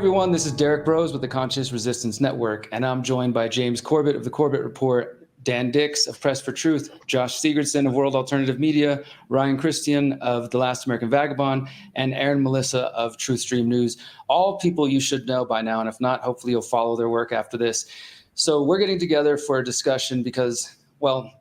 everyone. This is Derek Bros with the Conscious Resistance Network, and I'm joined by James Corbett of the Corbett Report, Dan Dicks of Press for Truth, Josh Sigurdson of World Alternative Media, Ryan Christian of The Last American Vagabond, and Aaron Melissa of Truthstream News. All people you should know by now, and if not, hopefully you'll follow their work after this. So we're getting together for a discussion because, well,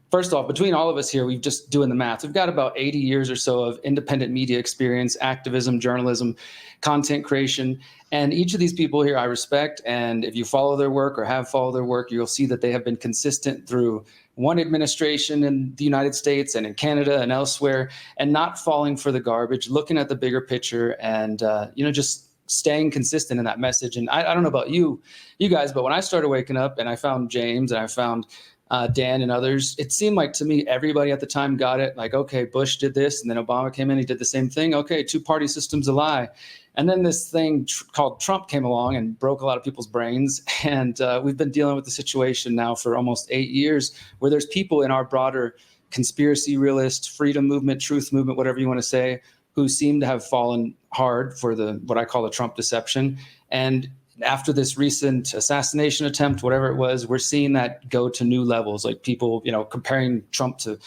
first off, between all of us here, we've just doing the math. We've got about 80 years or so of independent media experience, activism, journalism, content creation. And each of these people here I respect. And if you follow their work or have followed their work, you'll see that they have been consistent through one administration in the United States and in Canada and elsewhere, and not falling for the garbage, looking at the bigger picture and, just staying consistent in that message. And I don't know about you guys, but when I started waking up and I found James and I found Dan and others, it seemed like to me, everybody at the time got it. Like, okay, Bush did this, and then Obama came in, he did the same thing. Okay, two-party system's a lie. And then this thing called Trump came along and broke a lot of people's brains. And we've been dealing with the situation now for almost 8 years, where there's people in our broader conspiracy realist, freedom movement, truth movement, whatever you want to say, who seem to have fallen hard for what I call the Trump deception. And after this recent assassination attempt, whatever it was, we're seeing that go to new levels, like people, comparing Trump to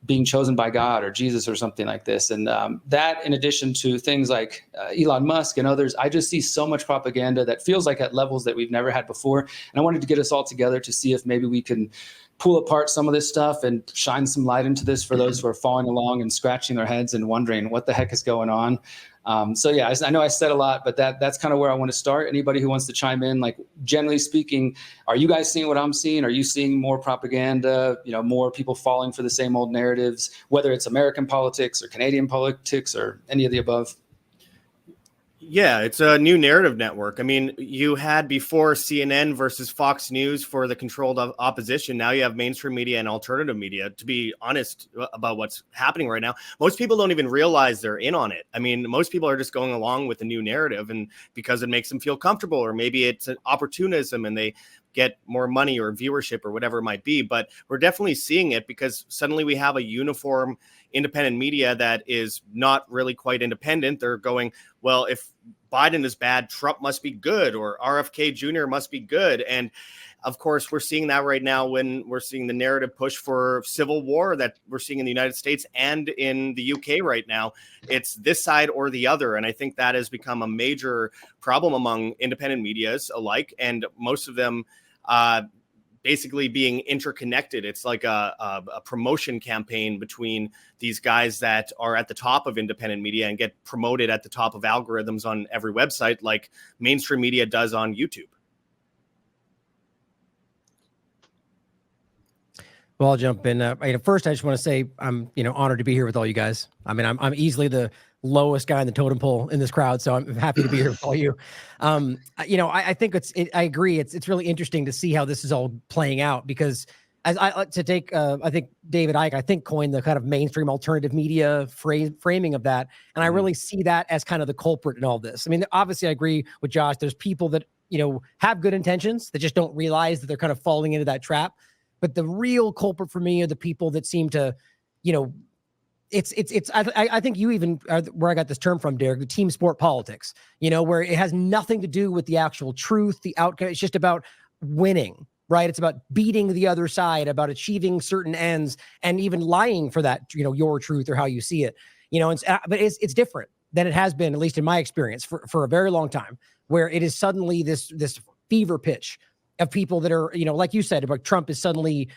being chosen by God or Jesus or something like this. And that, in addition to things like Elon Musk and others, I just see so much propaganda that feels like at levels that we've never had before. And I wanted to get us all together to see if maybe we can pull apart some of this stuff and shine some light into this for those who are following along and scratching their heads and wondering what the heck is going on. So yeah, I know I said a lot, but that's kind of where I want to start. Anybody who wants to chime in, like generally speaking, are you guys seeing what I'm seeing? Are you seeing more propaganda, more people falling for the same old narratives, whether it's American politics or Canadian politics or any of the above? Yeah, it's a new narrative network. I mean, you had before CNN versus Fox News for the controlled opposition. Now you have mainstream media and alternative media. To be honest about what's happening right now, most people don't even realize they're in on it. I mean, most people are just going along with the new narrative and because it makes them feel comfortable, or maybe it's an opportunism and they get more money or viewership or whatever it might be. But we're definitely seeing it because suddenly we have a uniform independent media that is not really quite independent. They're going, well, if Biden is bad, Trump must be good, or RFK Jr. must be good. And of course, we're seeing that right now when we're seeing the narrative push for civil war that we're seeing in the United States and in the UK right now. It's this side or the other. And I think that has become a major problem among independent medias alike. And most of them basically being interconnected. It's like a promotion campaign between these guys that are at the top of independent media and get promoted at the top of algorithms on every website, like mainstream media does on YouTube. Well, I'll jump in. First, I just want to say I'm, honored to be here with all you guys. I mean, I'm easily the lowest guy in the totem pole in this crowd, so I'm happy to be here with all you. I think I agree. It's really interesting to see how this is all playing out because as I think David Icke, coined the kind of mainstream alternative media framing of that, and I really see that as kind of the culprit in all this. I mean, obviously, I agree with Josh. There's people that have good intentions that just don't realize that they're kind of falling into that trap. But the real culprit for me are the people that seem to, I think you even are where I got this term from, Derek, the team sport politics, where it has nothing to do with the actual truth, the outcome. It's just about winning, right? It's about beating the other side, about achieving certain ends and even lying for that, your truth or how you see it, but it's different than it has been, at least in my experience for a very long time, where it is suddenly this fever pitch of people that are, like you said, about Trump is suddenly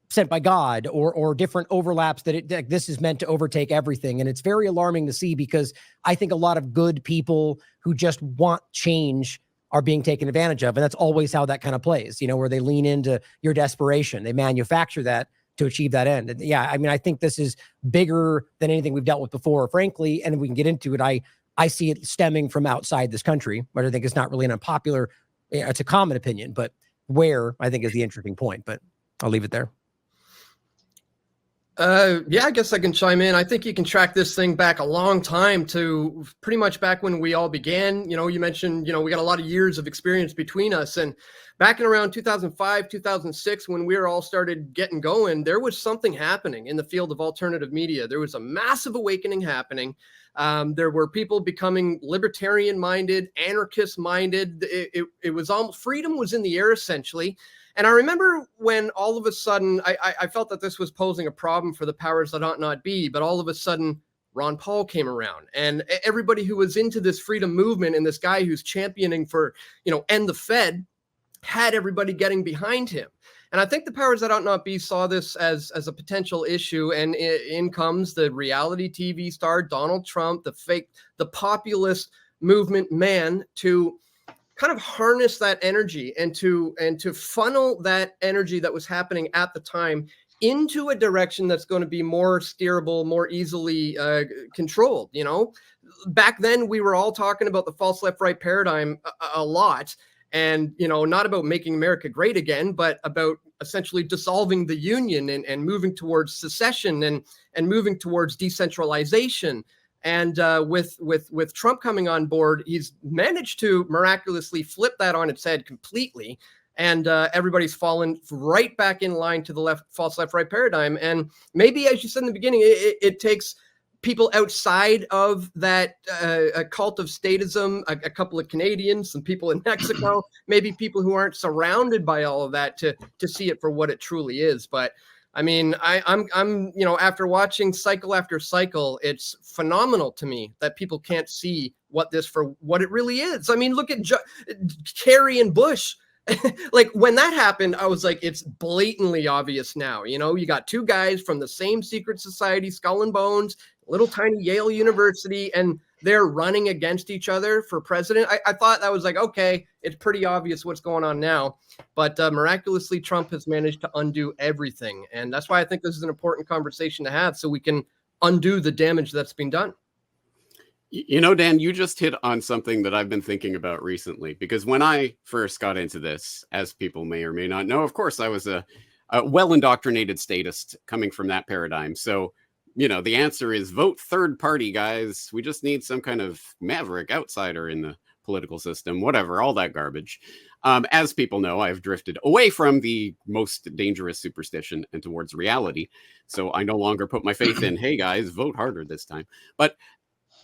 sent by God or different overlaps that this is meant to overtake everything. And it's very alarming to see because I think a lot of good people who just want change are being taken advantage of. And that's always how that kind of plays, where they lean into your desperation. They manufacture that to achieve that end. And yeah, I mean, I think this is bigger than anything we've dealt with before, frankly, and we can get into it. I see it stemming from outside this country, but I think it's not really an unpopular, it's a common opinion, but where I think is the interesting point, but I'll leave it there. Yeah, I guess I can chime in. I think you can track this thing back a long time to pretty much back when we all began. You mentioned, we got a lot of years of experience between us. And back in around 2005, 2006, when we were all started getting going, there was something happening in the field of alternative media. There was a massive awakening happening. There were people becoming libertarian minded, anarchist minded. It was almost, freedom was in the air essentially. And I remember when all of a sudden, I felt that this was posing a problem for the powers that ought not be, but all of a sudden, Ron Paul came around, and everybody who was into this freedom movement and this guy who's championing for, end the Fed, had everybody getting behind him. And I think the powers that ought not be saw this as a potential issue, and in comes the reality TV star Donald Trump, the populist movement man, to kind of harness that energy and to funnel that energy that was happening at the time into a direction that's going to be more steerable, more easily controlled. Back then we were all talking about the false left right paradigm a lot, and not about making America great again, but about essentially dissolving the union and moving towards secession and moving towards decentralization. And with Trump coming on board, he's managed to miraculously flip that on its head completely. And everybody's fallen right back in line to the false left right paradigm. And maybe, as you said in the beginning, it takes people outside of that a cult of statism, a couple of Canadians, some people in Mexico, maybe people who aren't surrounded by all of that to see it for what it truly is. But I mean, I'm after watching cycle after cycle, it's phenomenal to me that people can't see what it really is. I mean, look at Kerry and Bush. Like when that happened, I was like, it's blatantly obvious now. You got two guys from the same secret society, Skull and Bones, little tiny Yale University, and they're running against each other for president. I thought that was like, okay, it's pretty obvious what's going on now. But miraculously, Trump has managed to undo everything. And that's why I think this is an important conversation to have, so we can undo the damage that's been done. Dan, you just hit on something that I've been thinking about recently, because when I first got into this, as people may or may not know, of course, I was a well-indoctrinated statist coming from that paradigm. So, the answer is vote third party, guys. We just need some kind of maverick outsider in the political system, whatever, all that garbage. As people know, I've drifted away from the most dangerous superstition and towards reality. So I no longer put my faith in, hey guys, vote harder this time. But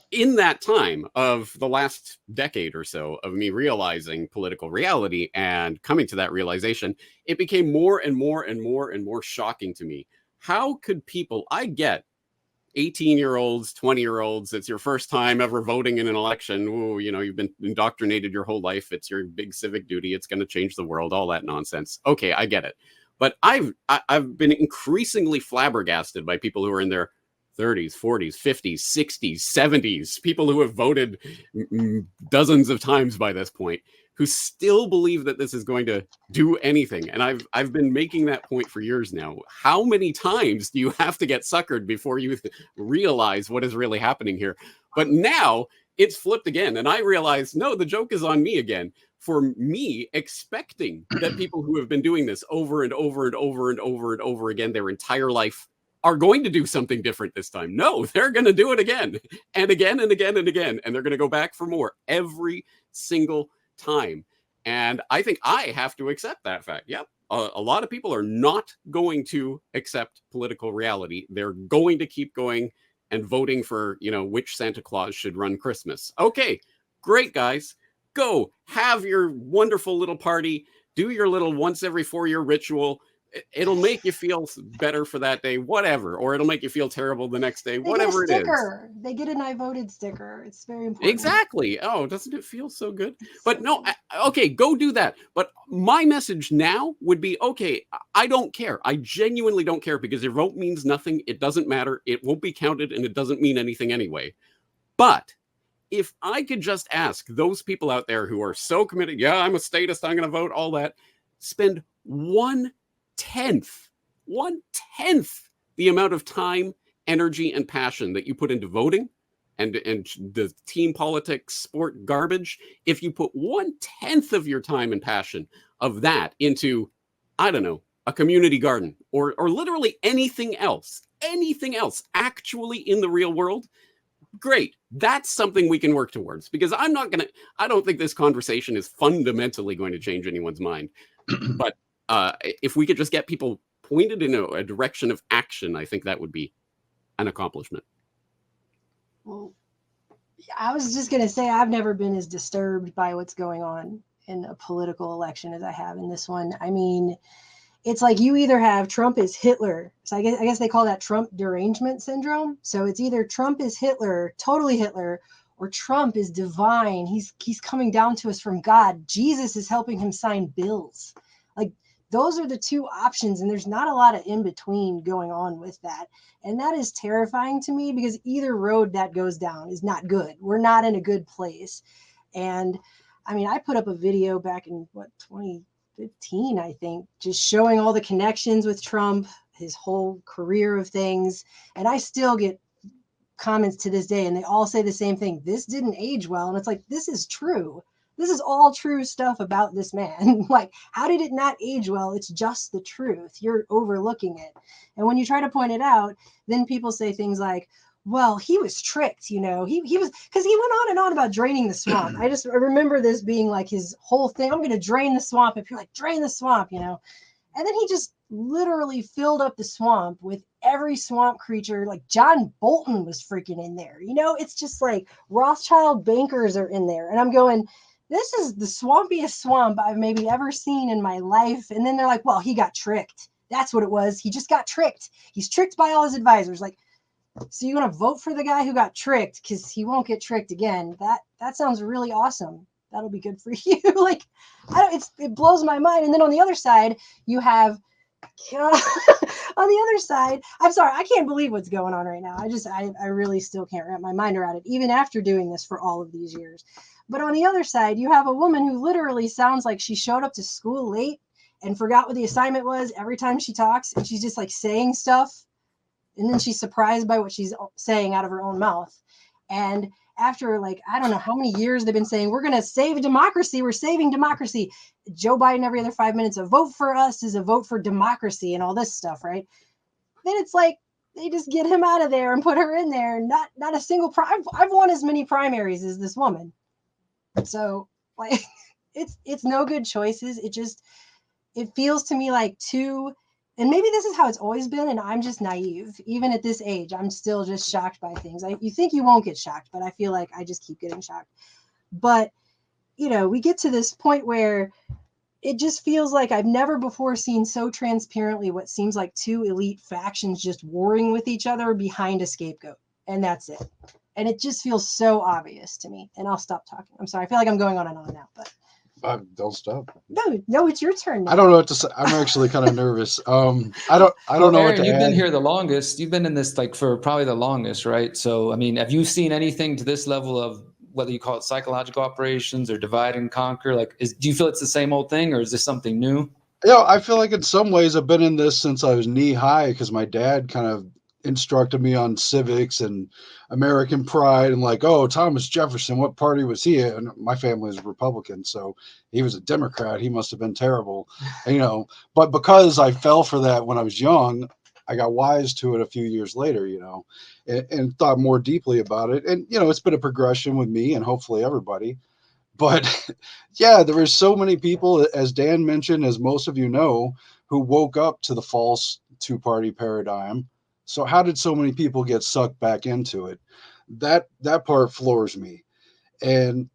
in that time of the last decade or so of me realizing political reality and coming to that realization, it became more and more and more and more shocking to me. How could people, I get 18-year-olds, 20-year-olds, it's your first time ever voting in an election. Ooh, you've been indoctrinated your whole life. It's your big civic duty. It's going to change the world, all that nonsense. Okay, I get it. But I've been increasingly flabbergasted by people who are in their 30s, 40s, 50s, 60s, 70s, people who have voted dozens of times by this point, who still believe that this is going to do anything. And I've been making that point for years now. How many times do you have to get suckered before you realize what is really happening here? But now it's flipped again. And I realize, no, the joke is on me again. For me, expecting that people who have been doing this over and over and over and over and over again their entire life are going to do something different this time. No, they're going to do it again and again and again and again. And they're going to go back for more every single time. And I think I have to accept that fact. Yep. A lot of people are not going to accept political reality. They're going to keep going and voting for, which Santa Claus should run Christmas. Okay, great, guys. Go have your wonderful little party. Do your little once every 4-year ritual. It'll make you feel better for that day, whatever, or it'll make you feel terrible the next day, whatever it is. They get an I voted sticker. It's very important. Exactly. Oh, doesn't it feel so good? But no, okay, go do that. But my message now would be, okay, I don't care. I genuinely don't care, because your vote means nothing. It doesn't matter. It won't be counted, and it doesn't mean anything anyway. But if I could just ask those people out there who are so committed, yeah, I'm a statist, I'm going to vote, all that, spend 1/10 the amount of time, energy, and passion that you put into voting and the team politics, sport garbage. If you put 1/10 of your time and passion of that into, I don't know, a community garden or literally anything else anything else actually in the real world, great. That's something we can work towards, because I don't think this conversation is fundamentally going to change anyone's mind. But if we could just get people pointed in a direction of action, I think that would be an accomplishment. Well, I was just going to say, I've never been as disturbed by what's going on in a political election as I have in this one. I mean, it's like you either have Trump is Hitler. So I guess they call that Trump derangement syndrome. So it's either Trump is Hitler, totally Hitler, or Trump is divine. He's coming down to us from God. Jesus is helping him sign bills. Like, those are the two options, and there's not a lot of in between going on with that. And that is terrifying to me, because either road that goes down is not good. We're not in a good place. And I mean, I put up a video back in 2015, I think, just showing all the connections with Trump, his whole career of things. And I still get comments to this day, and they all say the same thing. This didn't age well. And it's like, this is true. This is all true stuff about this man. Like, how did it not age well? It's just the truth. You're overlooking it. And when you try to point it out, then people say things like, well, he was tricked, he was, because he went on and on about draining the swamp. I remember this being like his whole thing. I'm going to drain the swamp. And people are like, drain the swamp, And then he just literally filled up the swamp with every swamp creature. Like, John Bolton was freaking in there. It's just like Rothschild bankers are in there. And I'm going, this is the swampiest swamp I've maybe ever seen in my life. And then they're like, well, he got tricked. That's what it was. He just got tricked. He's tricked by all his advisors. Like, so you want to vote for the guy who got tricked because he won't get tricked again? That sounds really awesome. That'll be good for you. Like, it blows my mind. And then on the other side, you have, on the other side, I'm sorry, I can't believe what's going on right now. I really still can't wrap my mind around it, even after doing this for all of these years. But on the other side, you have a woman who literally sounds like she showed up to school late and forgot what the assignment was every time she talks. And she's just like saying stuff. And then she's surprised by what she's saying out of her own mouth. And after, like, I don't know how many years they've been saying, we're going to save democracy. We're saving democracy. Joe Biden, every other 5 minutes, a vote for us is a vote for democracy and all this stuff, right? Then it's like, they just get him out of there and put her in there. Not a single I've won as many primaries as this woman. So, like, it's no good choices. It feels to me like and maybe this is how it's always been, and I'm just naive. Even at this age, I'm still just shocked by things. You think you won't get shocked, but I feel like I just keep getting shocked. But, we get to this point where it just feels like I've never before seen so transparently what seems like two elite factions just warring with each other behind a scapegoat. And that's it. And it just feels so obvious to me. And I'll stop talking. I'm sorry. I feel like I'm going on and on now, but. Don't stop. No, it's your turn now. I don't know what to say. I'm actually kind of nervous. I don't know Aaron, what to you've add. been here the longest. You've been in this like for probably the longest, right? So, I mean, have you seen anything to this level of whether you call it psychological operations or divide and conquer? Like, do you feel it's the same old thing, or is this something new? I feel like in some ways I've been in this since I was knee high, because my dad kind of instructed me on civics and American pride, and like, oh, Thomas Jefferson, what party was he in? And my family is Republican, so he was a Democrat. He must have been terrible, but because I fell for that when I was young, I got wise to it a few years later, and thought more deeply about it. And, it's been a progression with me and hopefully everybody. But yeah, there were so many people, as Dan mentioned, as most of you know, who woke up to the false two-party paradigm. So how did so many people get sucked back into it? That part floors me. And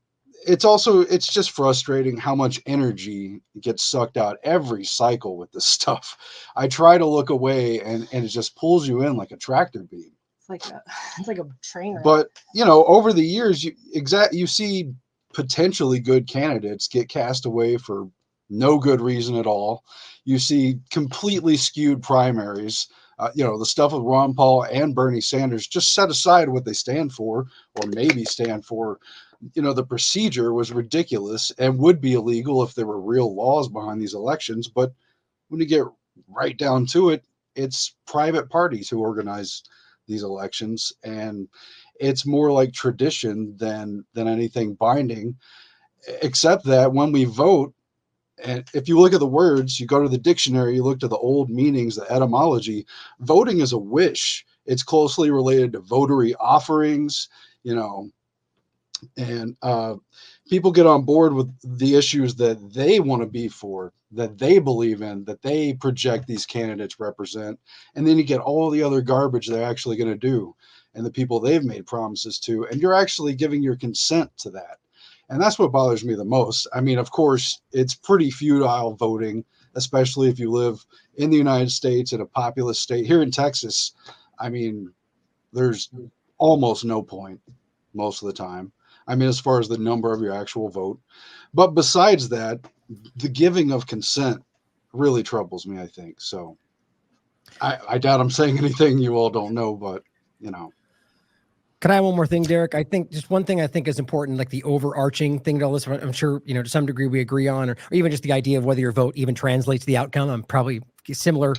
it's just frustrating how much energy gets sucked out every cycle with this stuff. I try to look away and it just pulls you in like a tractor beam. It's like a train wreck. But, over the years, you see potentially good candidates get cast away for no good reason at all. You see completely skewed primaries. The stuff with Ron Paul and Bernie Sanders, just set aside what they stand for or maybe stand for. The procedure was ridiculous and would be illegal if there were real laws behind these elections. But when you get right down to it, it's private parties who organize these elections, and it's more like tradition than anything binding, except that when we vote, And if you look at the words, you go to the dictionary, you look to the old meanings, the etymology, voting is a wish. It's closely related to votary offerings, you know, and people get on board with the issues that they want to be for, that they believe in, that they project these candidates represent. And then you get all the other garbage they're actually going to do and the people they've made promises to. And you're actually giving your consent to that. And that's what bothers me the most. I mean, of course, it's pretty futile voting, especially if you live in the United States in a populous state. Here in Texas, I mean, there's almost no point most of the time. I mean, as far as the number of your actual vote. But besides that, the giving of consent really troubles me, I think. So I doubt I'm saying anything you all don't know, but, you know. Can I have one more thing, Derek? I think just one thing I think is important, like the overarching thing to all this, I'm sure, you know, to some degree we agree on, or even just the idea of whether your vote even translates the outcome. I'm probably similar,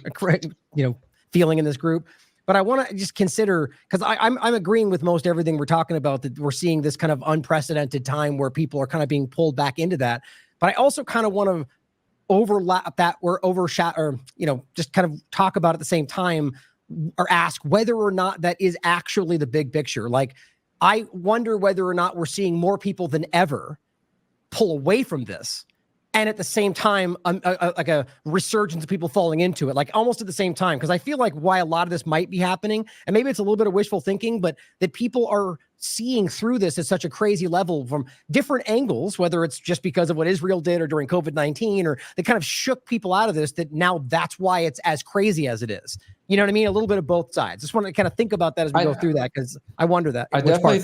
you know, feeling in this group. But I want to just consider, because I'm agreeing with most everything we're talking about, that we're seeing this kind of unprecedented time where people are kind of being pulled back into that. But I also kind of want to overlap that or overshadow, or, you know, just kind of talk about at the same time, or ask whether or not that is actually the big picture. Like, I wonder whether or not we're seeing more people than ever pull away from this. And at the same time, like a resurgence of people falling into it, like almost at the same time. Because I feel like why a lot of this might be happening, and maybe it's a little bit of wishful thinking, but that people are seeing through this at such a crazy level from different angles, whether it's just because of what Israel did or during COVID-19, or they kind of shook people out of this, that now that's why it's as crazy as it is. You know what I mean? A little bit of both sides. Just want to kind of think about that as we go through that, because I wonder that. I definitely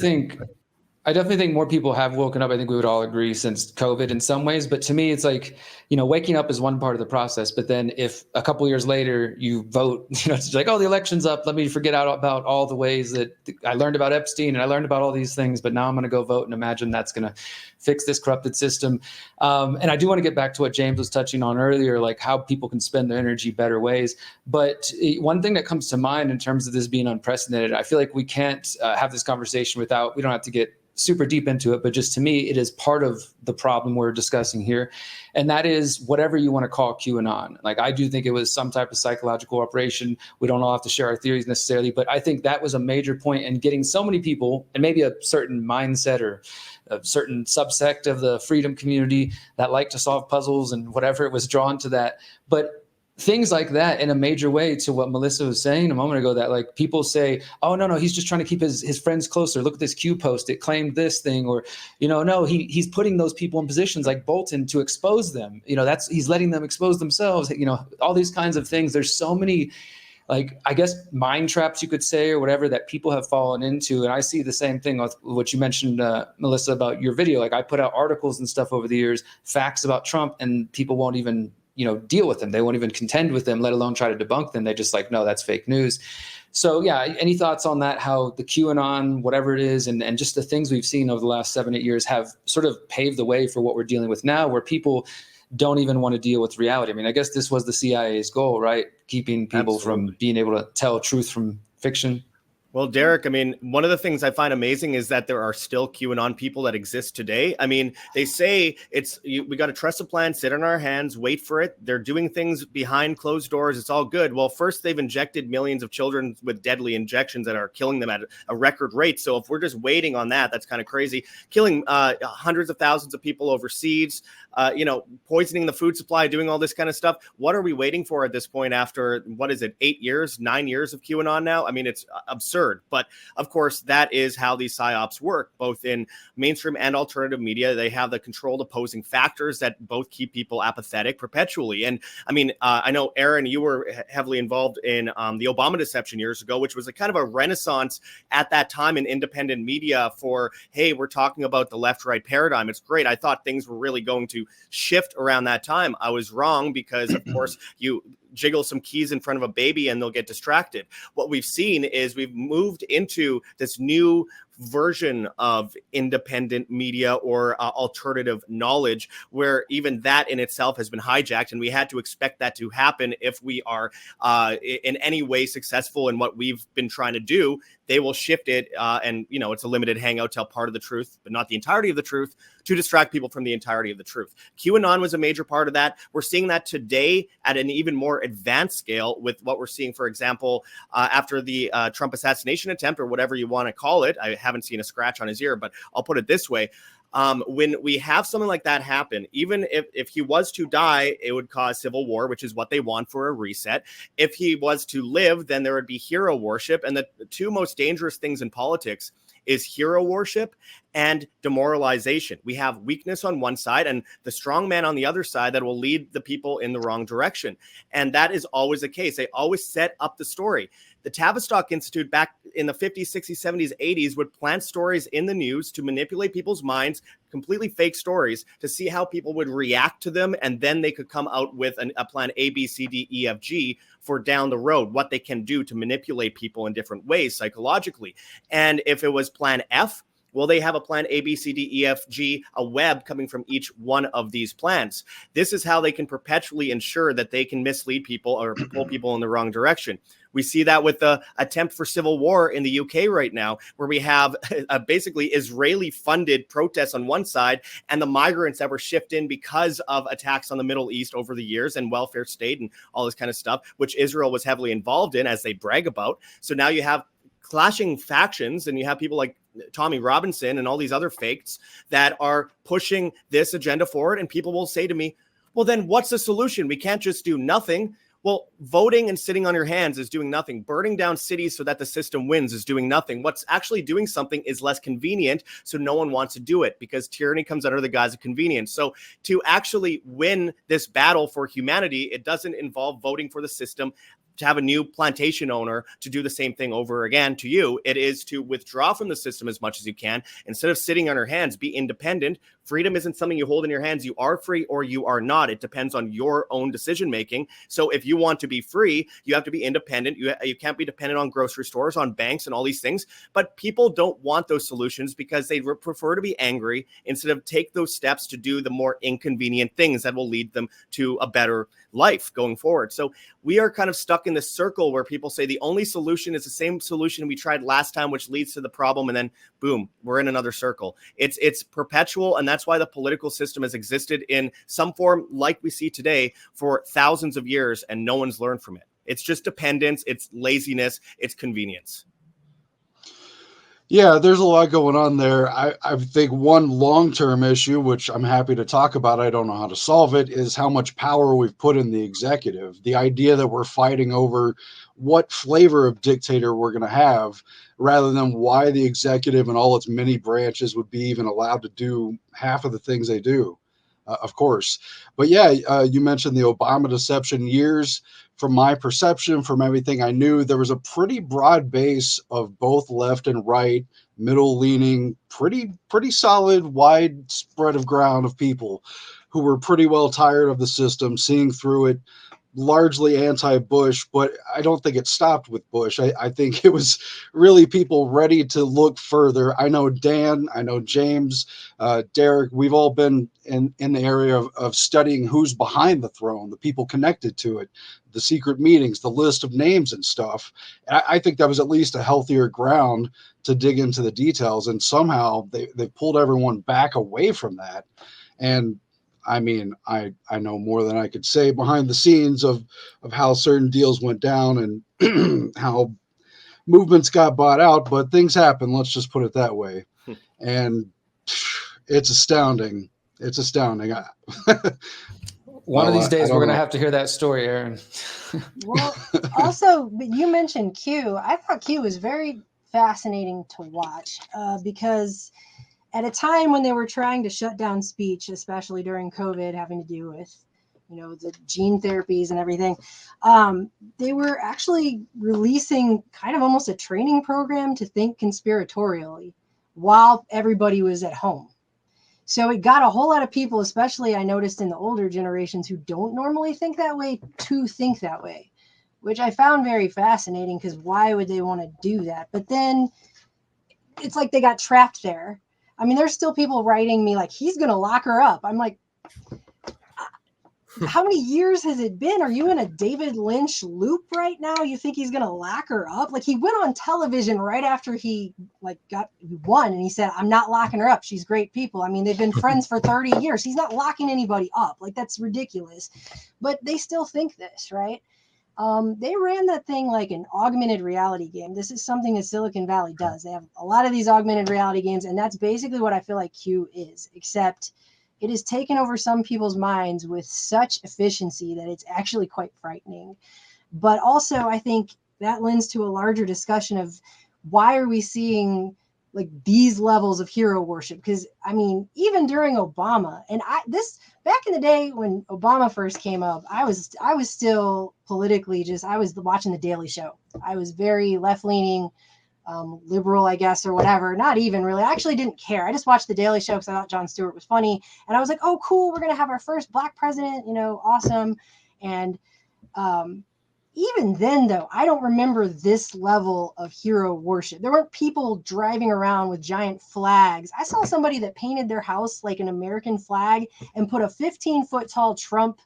think more people have woken up. I think we would all agree, since COVID in some ways. But to me, it's like, you know, waking up is one part of the process. But then if a couple years later you vote, you know, it's like, oh, the election's up, let me forget out about all the ways that I learned about Epstein and I learned about all these things, but now I'm going to go vote and imagine that's going to fix this corrupted system. And I do want to get back to what James was touching on earlier, like how people can spend their energy better ways. But one thing that comes to mind in terms of this being unprecedented, I feel like we can't have this conversation without, we don't have to get super deep into it, but just to me, it is part of the problem we're discussing here. And that is whatever you want to call QAnon. Like, I do think it was some type of psychological operation. We don't all have to share our theories necessarily, but I think that was a major point in getting so many people, and maybe a certain mindset or a certain subsect of the freedom community that like to solve puzzles and whatever, it was drawn to that. But things like that in a major way, to what Melissa was saying a moment ago, that like people say, oh, no, he's just trying to keep his friends closer. Look at this Q post. It claimed this thing, or, you know, no, he's putting those people in positions like Bolton to expose them. You know, he's letting them expose themselves, you know, all these kinds of things. There's so many, like, I guess, mind traps, you could say, or whatever, that people have fallen into. And I see the same thing with what you mentioned, Melissa, about your video. Like, I put out articles and stuff over the years, facts about Trump, and people won't even, you know, deal with them. They won't even contend with them, let alone try to debunk them. They just like, no, that's fake news. So yeah, any thoughts on that? How the QAnon, whatever it is, and just the things we've seen over the last 7-8 years have sort of paved the way for what we're dealing with now, where people don't even want to deal with reality. I mean, I guess this was the CIA's goal, right? Keeping people from being able to tell truth from fiction. Well, Derek, I mean, one of the things I find amazing is that there are still QAnon people that exist today. I mean, they say we got to trust the plan, sit on our hands, wait for it. They're doing things behind closed doors. It's all good. Well, first, they've injected millions of children with deadly injections that are killing them at a record rate. So if we're just waiting on that, that's kind of crazy. Killing hundreds of thousands of people overseas, you know, poisoning the food supply, doing all this kind of stuff. What are we waiting for at this point after, what is it, 8 years, 9 years of QAnon now? I mean, it's absurd. But of course, that is how these psyops work, both in mainstream and alternative media. They have the controlled opposing factors that both keep people apathetic perpetually. And I mean, I know, Aaron, you were heavily involved in the Obama deception years ago, which was a kind of a renaissance at that time in independent media for, hey, we're talking about the left-right paradigm. It's great. I thought things were really going to shift around that time. I was wrong, because, of course, you jiggle some keys in front of a baby and they'll get distracted. What we've seen is we've moved into this new version of independent media or alternative knowledge, where even that in itself has been hijacked. And we had to expect that to happen if we are in any way successful in what we've been trying to do. They will shift it. And, you know, it's a limited hangout, tell part of the truth, but not the entirety of the truth, to distract people from the entirety of the truth. QAnon was a major part of that. We're seeing that today at an even more advanced scale with what we're seeing, for example, after the Trump assassination attempt, or whatever you want to call it. I haven't seen a scratch on his ear, but I'll put it this way. When we have something like that happen, even if he was to die, it would cause civil war, which is what they want for a reset. If he was to live, then there would be hero worship. And the two most dangerous things in politics is hero worship and demoralization. We have weakness on one side and the strong man on the other side that will lead the people in the wrong direction. And that is always the case. They always set up the story. The Tavistock Institute back in the 50s, 60s, 70s, 80s would plant stories in the news to manipulate people's minds, completely fake stories, to see how people would react to them. And then they could come out with a plan A, B, C, D, E, F, G for down the road, what they can do to manipulate people in different ways psychologically. And if it was plan F, well, they have a plan A, B, C, D, E, F, G, a web coming from each one of these plans. This is how they can perpetually ensure that they can mislead people or pull people in the wrong direction. We see that with the attempt for civil war in the UK right now, where we have basically Israeli-funded protests on one side and the migrants that were shipped in because of attacks on the Middle East over the years and welfare state and all this kind of stuff, which Israel was heavily involved in, as they brag about. So now you have clashing factions, and you have people like Tommy Robinson and all these other fakes that are pushing this agenda forward. And people will say to me, well, then what's the solution? We can't just do nothing. Well, voting and sitting on your hands is doing nothing. Burning down cities so that the system wins is doing nothing. What's actually doing something is less convenient, so no one wants to do it because tyranny comes under the guise of convenience. So to actually win this battle for humanity, it doesn't involve voting for the system, to have a new plantation owner to do the same thing over again to you. It is to withdraw from the system as much as you can. Instead of sitting on your hands, be independent. Freedom isn't something you hold in your hands. You are free or you are not. It depends on your own decision making. So if you want to be free, you have to be independent. You can't be dependent on grocery stores, on banks, and all these things. But people don't want those solutions because they prefer to be angry instead of take those steps to do the more inconvenient things that will lead them to a better life going forward. So we are kind of stuck in this circle where people say the only solution is the same solution we tried last time, which leads to the problem. And then boom, we're in another circle. It's perpetual. And that's why the political system has existed in some form like we see today for thousands of years, and no one's learned from it. It's just dependence, it's laziness, it's convenience. Yeah, there's a lot going on there. I think one long-term issue, which I'm happy to talk about, I don't know how to solve it, is how much power we've put in the executive. The idea that we're fighting over what flavor of dictator we're going to have, rather than why the executive and all its many branches would be even allowed to do half of the things they do, of course. But yeah, you mentioned the Obama deception years. From my perception, from everything I knew, there was a pretty broad base of both left and right, middle leaning, pretty solid, wide spread of ground of people who were pretty well tired of the system, seeing through it, largely anti-Bush, but I don't think it stopped with Bush. I think it was really people ready to look further. I know Dan, I know James, Derek, we've all been in the area of studying who's behind the throne, the people connected to it, the secret meetings, the list of names and stuff. I think that was at least a healthier ground to dig into the details, and somehow they pulled everyone back away from that. And I mean, I know more than I could say behind the scenes of how certain deals went down and how movements got bought out, but things happen. Let's just put it that way. And it's astounding. It's astounding. One of these days, we're going to know. have to hear that story, Aaron. Well, also, you mentioned Q. I thought Q was very fascinating to watch because at a time when they were trying to shut down speech, especially during COVID, having to do with, the gene therapies and everything, they were actually releasing kind of almost a training program to think conspiratorially while everybody was at home. So it got a whole lot of people, especially I noticed in the older generations who don't normally think that way, to think that way, which I found very fascinating because why would they want to do that? But then it's like they got trapped there. I mean, there's still people writing me like, he's going to lock her up. I'm like, how many years has it been? Are you in a David Lynch loop right now? You think he's going to lock her up? Like, he went on television right after he won, and he said, I'm not locking her up. She's great people. I mean, they've been friends for 30 years. He's not locking anybody up. Like, that's ridiculous. But they still think this, right? They ran that thing like an augmented reality game. This is something that Silicon Valley does. They have a lot of these augmented reality games, and that's basically what I feel like Q is, except it has taken over some people's minds with such efficiency that it's actually quite frightening. But also, I think that lends to a larger discussion of why are we seeing like these levels of hero worship? Because I mean, even during Obama, and back in the day when Obama first came up, I was still politically I was watching The Daily Show. I was very left-leaning, liberal, I guess, or whatever. Not even really. I actually didn't care. I just watched The Daily Show because I thought Jon Stewart was funny. And I was like, oh, cool. We're going to have our first Black president, awesome. And even then, though, I don't remember this level of hero worship. There weren't people driving around with giant flags. I saw somebody that painted their house like an American flag and put a 15-foot tall Trump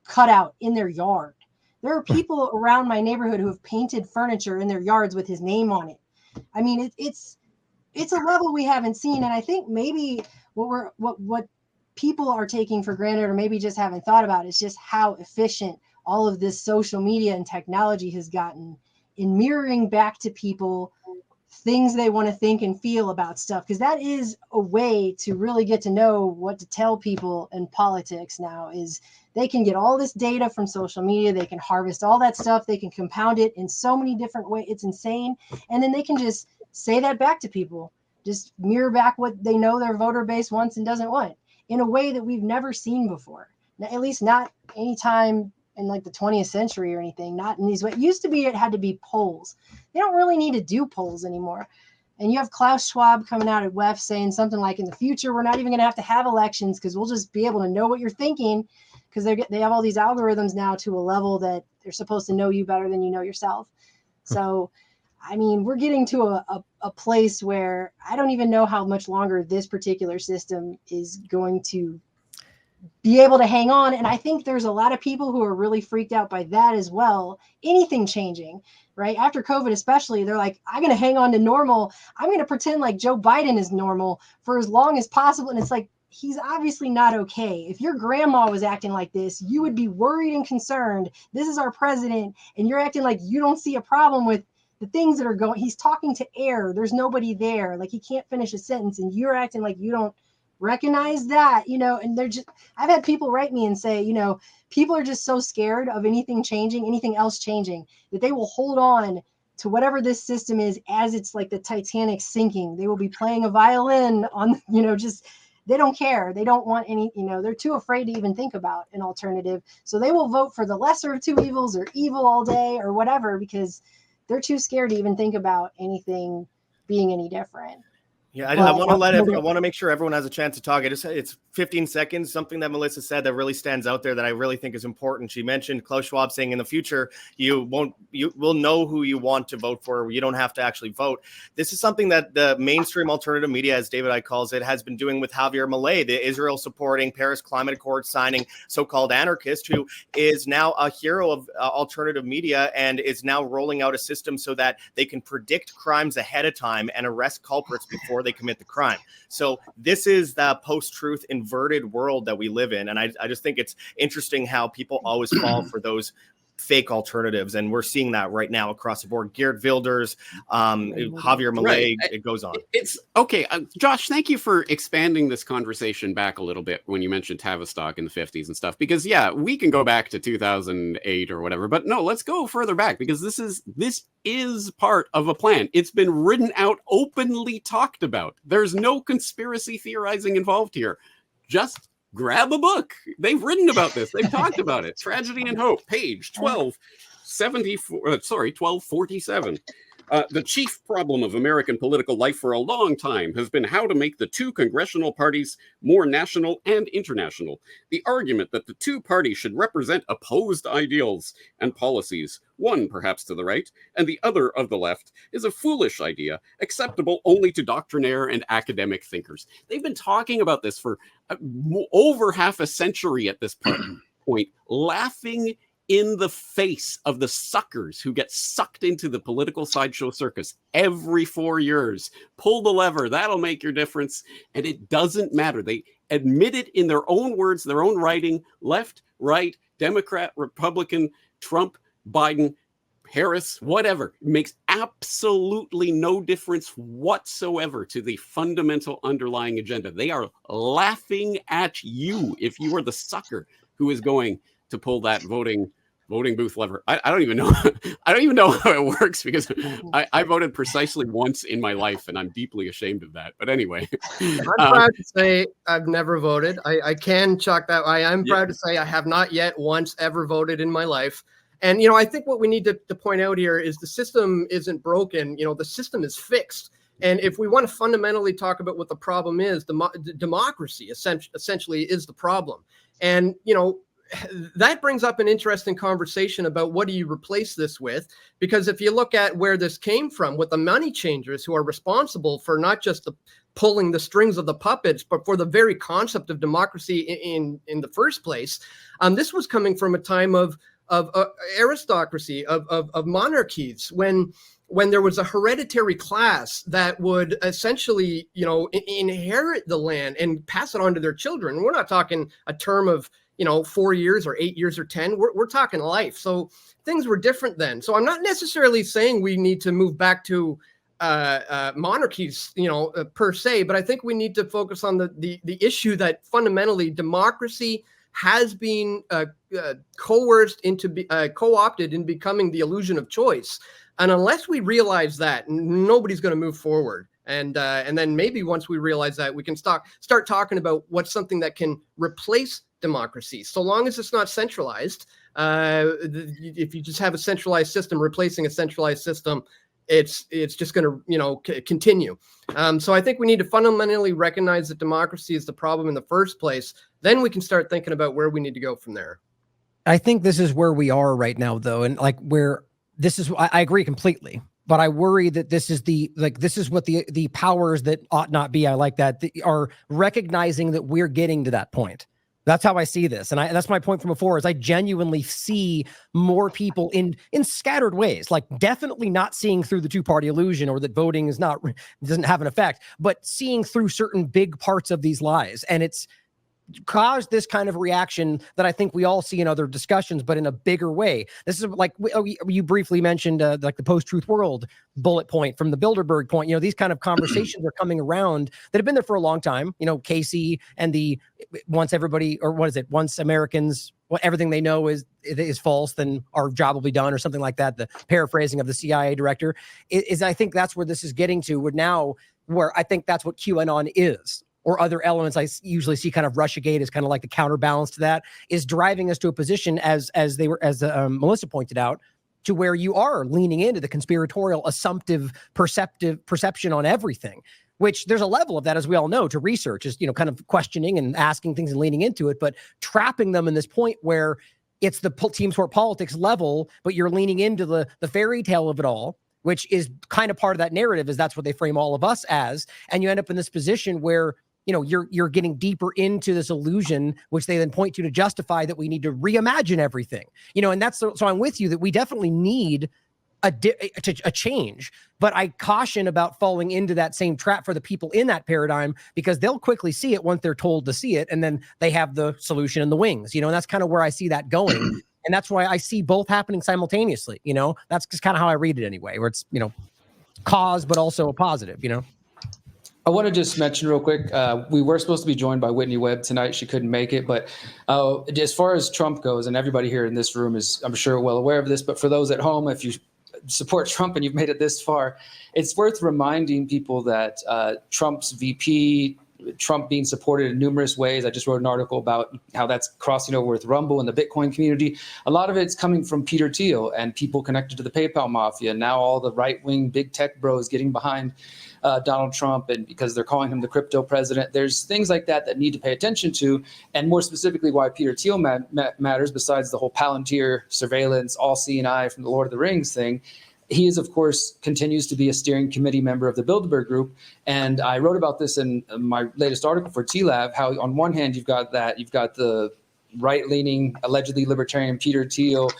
cutout in their yard. There are people around my neighborhood who have painted furniture in their yards with his name on it. I mean, it's a level we haven't seen, and I think maybe what people are taking for granted, or maybe just haven't thought about, is just how efficient all of this social media and technology has gotten in mirroring back to people things they want to think and feel about stuff. Because that is a way to really get to know what to tell people in politics now. Is they can get all this data from social media. They can harvest all that stuff. They can compound it in so many different ways. It's insane. And then they can just say that back to people, just mirror back what they know their voter base wants and doesn't want in a way that we've never seen before. Now, at least not any time in like the 20th century or anything, not in these ways. It used to be, it had to be polls. They don't really need to do polls anymore. And you have Klaus Schwab coming out at WEF saying something like, in the future, we're not even going to have elections because we'll just be able to know what you're thinking, because they have all these algorithms now to a level that they're supposed to know you better than you know yourself. So, I mean, we're getting to a place where I don't even know how much longer this particular system is going to be able to hang on. And I think there's a lot of people who are really freaked out by that as well. Anything changing, right? After COVID, especially, they're like, I'm going to hang on to normal. I'm going to pretend like Joe Biden is normal for as long as possible. And it's like, he's obviously not okay. If your grandma was acting like this, you would be worried and concerned. This is our president, and you're acting like you don't see a problem with the things that are going. He's talking to air. There's nobody there. Like, he can't finish a sentence, and you're acting like you don't recognize that, and they're just, I've had people write me and say, people are just so scared of anything changing, anything else changing, that they will hold on to whatever this system is as it's like the Titanic sinking. They will be playing a violin on, just, they don't care. They don't want any, they're too afraid to even think about an alternative. So they will vote for the lesser of two evils or evil all day or whatever, because they're too scared to even think about anything being any different. Yeah, I want to make sure everyone has a chance to talk. It's 15 seconds. Something that Melissa said that really stands out there that I really think is important. She mentioned Klaus Schwab saying in the future, you will know who you want to vote for. You don't have to actually vote. This is something that the mainstream alternative media, as David I calls it, has been doing with Javier Milei, the Israel supporting, Paris Climate Accord signing so-called anarchist, who is now a hero of alternative media and is now rolling out a system so that they can predict crimes ahead of time and arrest culprits before they commit the crime. So this is the post-truth inverted world that we live in. And I just think it's interesting how people always fall for those fake alternatives. And we're seeing that right now across the board. Geert Wilders, Javier Milei, right. It goes on. It's okay. Josh, thank you for expanding this conversation back a little bit when you mentioned Tavistock in the 50s and stuff, because yeah, we can go back to 2008 or whatever, but no, let's go further back, because this is part of a plan. It's been written out, openly talked about. There's no conspiracy theorizing involved here. Just grab a book. They've written about this. They've talked about it. Tragedy and Hope, page 1247. The chief problem of American political life for a long time has been how to make the two congressional parties more national and international. The argument that the two parties should represent opposed ideals and policies, one perhaps to the right and the other of the left, is a foolish idea, acceptable only to doctrinaire and academic thinkers. They've been talking about this for over half a century at this point, laughing in the face of the suckers who get sucked into the political sideshow circus every 4 years. Pull the lever, that'll make your difference. And it doesn't matter. They admit it in their own words, their own writing, left, right, Democrat, Republican, Trump, Biden, Harris, whatever. It makes absolutely no difference whatsoever to the fundamental underlying agenda. They are laughing at you if you are the sucker who is going to pull that voting booth lever. I don't even know. I don't even know how it works, because I voted precisely once in my life, and I'm deeply ashamed of that. But anyway, I'm proud to say I've never voted. I can chalk that. I am proud to say I have not yet once ever voted in my life. And, I think what we need to point out here is the system isn't broken. The system is fixed. And if we want to fundamentally talk about what the problem is, democracy essentially is the problem. And, that brings up an interesting conversation about what do you replace this with? Because if you look at where this came from, with the money changers who are responsible for not just pulling the strings of the puppets, but for the very concept of democracy in the first place, this was coming from a time of aristocracy, of monarchies, when there was a hereditary class that would essentially, inherit the land and pass it on to their children. We're not talking a term of 4 years or 8 years or 10. We're talking life. So things were different then. So I'm not necessarily saying we need to move back to monarchies, per se, but I think we need to focus on the issue that fundamentally democracy has been coerced into co-opted in becoming the illusion of choice. And unless we realize that, nobody's going to move forward. And then maybe once we realize that, we can start talking about what's something that can replace democracy. So long as it's not centralized, if you just have a centralized system replacing a centralized system, it's just going to continue. So I think we need to fundamentally recognize that democracy is the problem in the first place. Then we can start thinking about where we need to go from there. I think this is where we are right now, though, and I agree completely. But I worry that this is what the powers that ought not be, I like that, are recognizing that we're getting to that point. That's how I see this. And that's my point from before, is I genuinely see more people in scattered ways, like definitely not seeing through the two-party illusion, or that voting doesn't have an effect, but seeing through certain big parts of these lies. And it's caused this kind of reaction that I think we all see in other discussions, but in a bigger way. This is like, you briefly mentioned like the post-truth world bullet point from the Bilderberg point. These kind of conversations are coming around that have been there for a long time. Casey and once Americans, everything they know is false, then our job will be done, or something like that. The paraphrasing of the CIA director is I think that's where this is getting to, where I think that's what QAnon is. Or other elements I usually see kind of Russiagate as kind of like the counterbalance to that, is driving us to a position as Melissa pointed out, to where you are leaning into the conspiratorial, assumptive, perception on everything, which there's a level of that, as we all know, to research is, kind of questioning and asking things and leaning into it, but trapping them in this point where it's the team sport politics level, but you're leaning into the fairy tale of it all, which is kind of part of that narrative, is that's what they frame all of us as. And you end up in this position where you're getting deeper into this illusion, which they then point to justify that we need to reimagine everything. And that's so I'm with you that we definitely need a change, but I caution about falling into that same trap for the people in that paradigm, because they'll quickly see it once they're told to see it, and then they have the solution in the wings. And that's kind of where I see that going, and that's why I see both happening simultaneously. That's just kind of how I read it anyway, where it's cause but also a positive. I want to just mention real quick, we were supposed to be joined by Whitney Webb tonight. She couldn't make it, but as far as Trump goes, and everybody here in this room is, I'm sure, well aware of this, but for those at home, if you support Trump and you've made it this far, it's worth reminding people that Trump's VP Trump being supported in numerous ways. I just wrote an article about how that's crossing over with Rumble and the Bitcoin community. A lot of it's coming from Peter Thiel and people connected to the PayPal mafia. Now all the right-wing big tech bros getting behind Donald Trump, and because they're calling him the crypto president. There's things like that that need to pay attention to, and more specifically why Peter Thiel matters, besides the whole Palantir surveillance, all seeing eye from the Lord of the Rings thing. He is, of course, continues to be a steering committee member of the Bilderberg Group. And I wrote about this in my latest article for TLAV, how on one hand, you've got the right-leaning, allegedly libertarian Peter Thiel,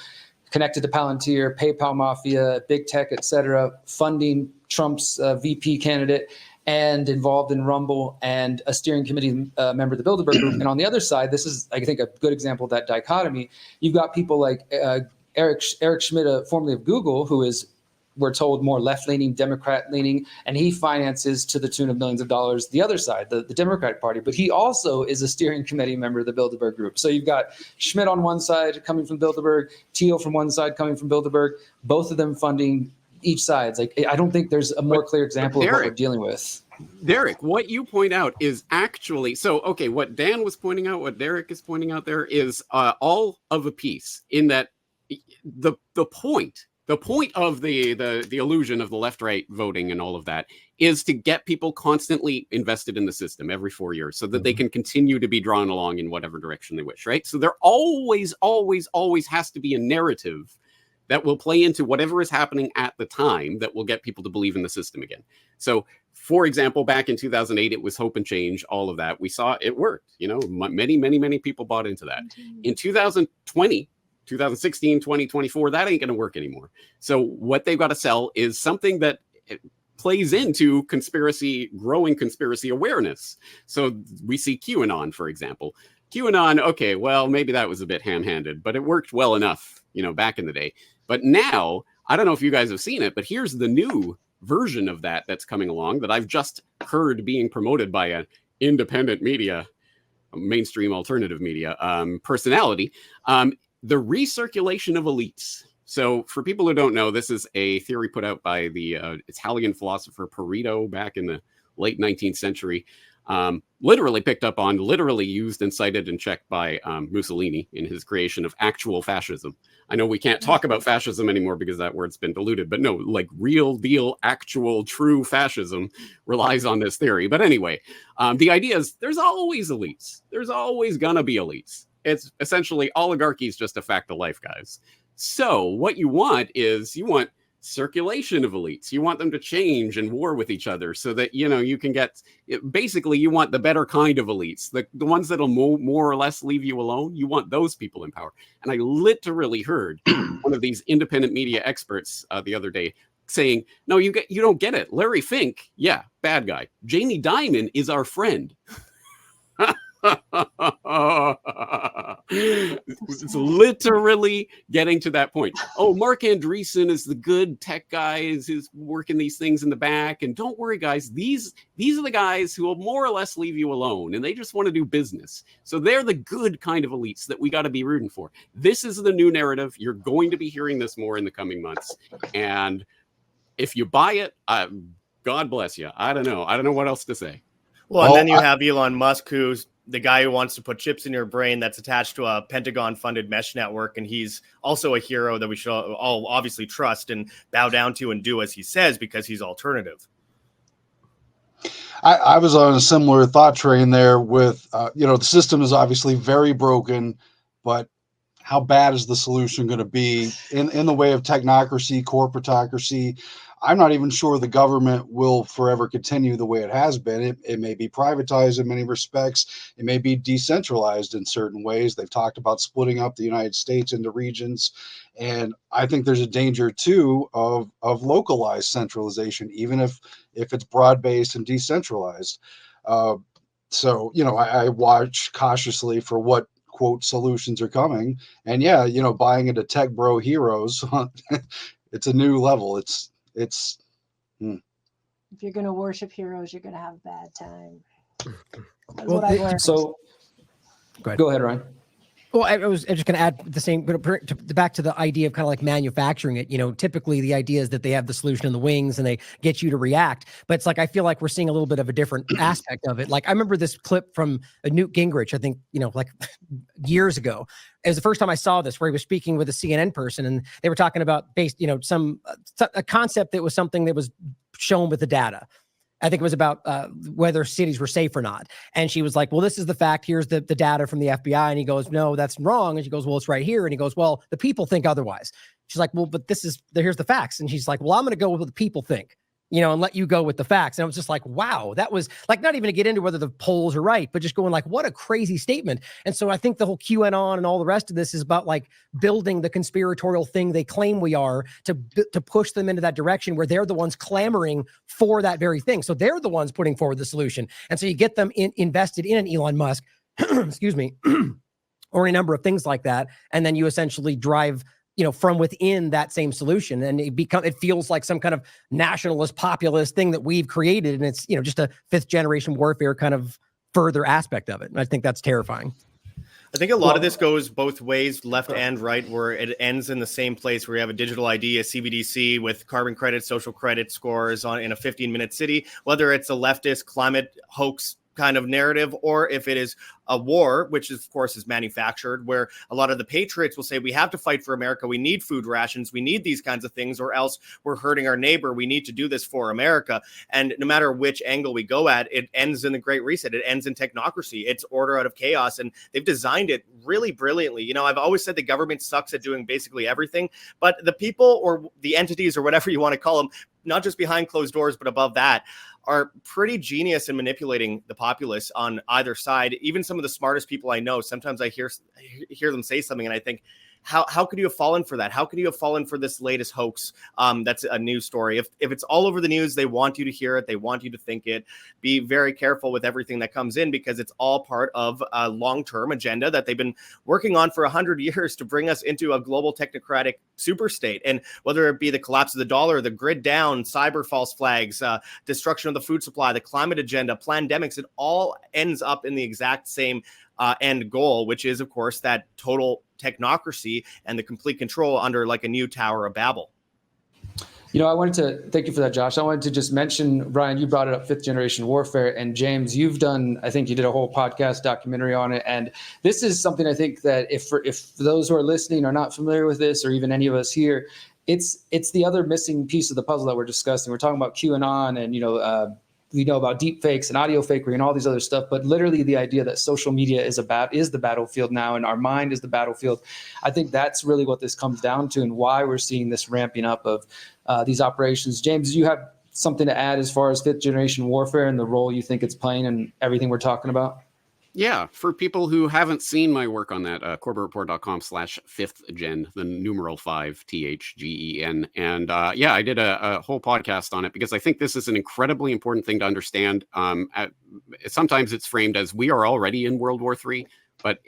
connected to Palantir, PayPal mafia, big tech, et cetera, funding Trump's VP candidate and involved in Rumble, and a steering committee member of the Bilderberg Group. And on the other side, this is, I think, a good example of that dichotomy. You've got people like Eric Schmidt, formerly of Google, who is, we're told, more left-leaning, Democrat-leaning, and he finances to the tune of millions of dollars the other side, the Democratic Party. But he also is a steering committee member of the Bilderberg Group. So you've got Schmidt on one side coming from Bilderberg, Thiel from one side coming from Bilderberg, both of them funding each side. It's like, I don't think there's a more clear example of what we're dealing with. Derek, what you point out is actually, so, okay, what Dan was pointing out, what Derek is pointing out there is all of a piece, in that the point of the illusion of the left-right voting and all of that is to get people constantly invested in the system every 4 years so that they can continue to be drawn along in whatever direction they wish, right? So there always has to be a narrative that will play into whatever is happening at the time that will get people to believe in the system again. So, for example, back in 2008, it was hope and change, all of that. We saw it worked. You know, many people bought into that. In 2020, 2016, 2024, that ain't going to work anymore. So what they've got to sell is something that plays into growing conspiracy awareness. So we see QAnon, for example. QAnon, okay, well, maybe that was a bit ham-handed, but it worked well enough, you know, back in the day. But now, I don't know if you guys have seen it, but here's the new version of that that's coming along that I've just heard being promoted by an independent media, mainstream alternative media personality. The recirculation of elites. So for people who don't know, this is a theory put out by the Italian philosopher Pareto back in the late 19th century, literally picked up on, literally used and cited and checked by Mussolini in his creation of actual fascism. I know we can't talk about fascism anymore because that word's been diluted, but no, like real deal, actual, true fascism relies on this theory. But anyway, the idea is there's always elites. There's always gonna be elites. It's essentially oligarchy is just a fact of life, guys. So what you want circulation of elites. You want them to change and war with each other so that, you know, you can get, basically you want the better kind of elites, the ones that'll more or less leave you alone. You want those people in power. And I literally heard one of these independent media experts the other day saying, no, you don't get it. Larry Fink, yeah, bad guy. Jamie Dimon is our friend. It's literally getting to that point. Oh, Mark Andreessen is the good tech guy, is working these things in the back. And don't worry, guys, these are the guys who will more or less leave you alone, and they just want to do business. So they're the good kind of elites that we got to be rooting for. This is the new narrative. You're going to be hearing this more in the coming months. And if you buy it, God bless you. I don't know what else to say. Well, and then you have Elon Musk, who's the guy who wants to put chips in your brain that's attached to a Pentagon-funded mesh network. And he's also a hero that we should all obviously trust and bow down to and do as he says because he's alternative. I was on a similar thought train there with, the system is obviously very broken, but how bad is the solution going to be in the way of technocracy, corporatocracy? I'm not even sure the government will forever continue the way it has been. It may be privatized in many respects. It may be decentralized in certain ways. They've talked about splitting up the United States into regions. And I think there's a danger, too, of localized centralization, even if it's broad-based and decentralized. So, I watch cautiously for what, quote, solutions are coming. And yeah, buying into tech bro heroes, it's a new level. If you're going to worship heroes, you're going to have a bad time. That's Well, what I've learned. So go ahead, Ryan. Well, I was just going to add the same, but back to the idea of kind of like manufacturing it. Typically the idea is that they have the solution in the wings and they get you to react. But it's like I feel like we're seeing a little bit of a different aspect of it. Like I remember this clip from Newt Gingrich, I think, like years ago. It was the first time I saw this, where he was speaking with a CNN person, and they were talking about a concept that was something that was shown with the data. I think it was about whether cities were safe or not. And she was like, well, this is the fact. Here's the data from the FBI. And he goes, no, that's wrong. And she goes, well, it's right here. And he goes, well, the people think otherwise. She's like, well, but here's the facts. And she's like, well, I'm going to go with what the people think, and let you go with the facts. And I was just like, wow, that was like, not even to get into whether the polls are right, but just going like, what a crazy statement. And so I think the whole QAnon and all the rest of this is about like building the conspiratorial thing they claim we are to push them into that direction where they're the ones clamoring for that very thing. So they're the ones putting forward the solution. And so you get them invested in an Elon Musk, excuse me, or a number of things like that. And then you essentially drive from within that same solution. And it feels like some kind of nationalist populist thing that we've created. And it's, just a 5th generation warfare kind of further aspect of it. And I think that's terrifying. I think a lot of this goes both ways, left and right, where it ends in the same place where you have a digital ID, a CBDC with carbon credit, social credit scores in a 15-minute city, whether it's a leftist climate hoax kind of narrative, or if it is a war, which of course is manufactured, where a lot of the patriots will say, we have to fight for America. We need food rations. We need these kinds of things, or else we're hurting our neighbor. We need to do this for America. And no matter which angle we go at, it ends in the Great Reset. It ends in technocracy. It's order out of chaos. And they've designed it really brilliantly. I've always said the government sucks at doing basically everything, but the people or the entities or whatever you want to call them, not just behind closed doors, but above that, are pretty genius in manipulating the populace on either side. Even some of the smartest people I know, sometimes I hear them say something and I think, how could you have fallen for that? How could you have fallen for this latest hoax? That's a news story. If it's all over the news, they want you to hear it. They want you to think it. Be very careful with everything that comes in, because it's all part of a long-term agenda that they've been working on for 100 years to bring us into a global technocratic super state. And whether it be the collapse of the dollar, the grid down, cyber false flags, destruction of the food supply, the climate agenda, pandemics, it all ends up in the exact same end goal, which is, of course, that total technocracy and the complete control under like a new Tower of Babel. I wanted to thank you for that, Josh. I wanted to just mention, Brian, you brought it up, 5th generation warfare, and James, I think you did a whole podcast documentary on it. And this is something I think that if those who are listening are not familiar with this, or even any of us here, it's the other missing piece of the puzzle that we're discussing. We're talking about QAnon and, we know about deep fakes and audio fakery and all these other stuff, but literally the idea that social media is the battlefield now, and our mind is the battlefield. I think that's really what this comes down to, and why we're seeing this ramping up of these operations. James, do you have something to add as far as 5th generation warfare and the role you think it's playing in everything we're talking about? Yeah, for people who haven't seen my work on that, corbettreport.com/5thgen, the numeral 5, THGEN. And I did a whole podcast on it because I think this is an incredibly important thing to understand. Sometimes it's framed as we are already in World War III, but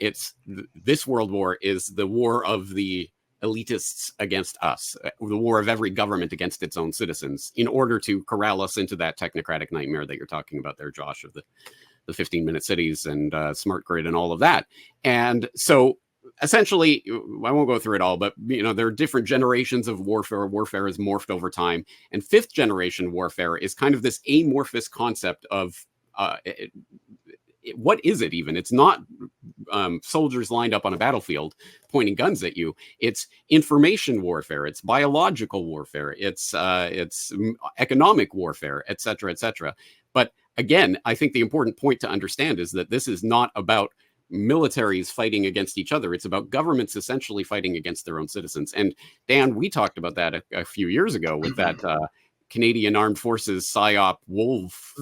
this world war is the war of the elitists against us, the war of every government against its own citizens, in order to corral us into that technocratic nightmare that you're talking about there, Josh, of the 15-minute cities and smart grid and all of that. And so essentially, I won't go through it all, but there are different generations of warfare. Warfare has morphed over time. And 5th generation warfare is kind of this amorphous concept of what is it even? It's not soldiers lined up on a battlefield pointing guns at you. It's information warfare. It's biological warfare. It's economic warfare, et cetera, et cetera. But again, I think the important point to understand is that this is not about militaries fighting against each other. It's about governments essentially fighting against their own citizens. And Dan, we talked about that a few years ago with that Canadian Armed Forces PSYOP wolf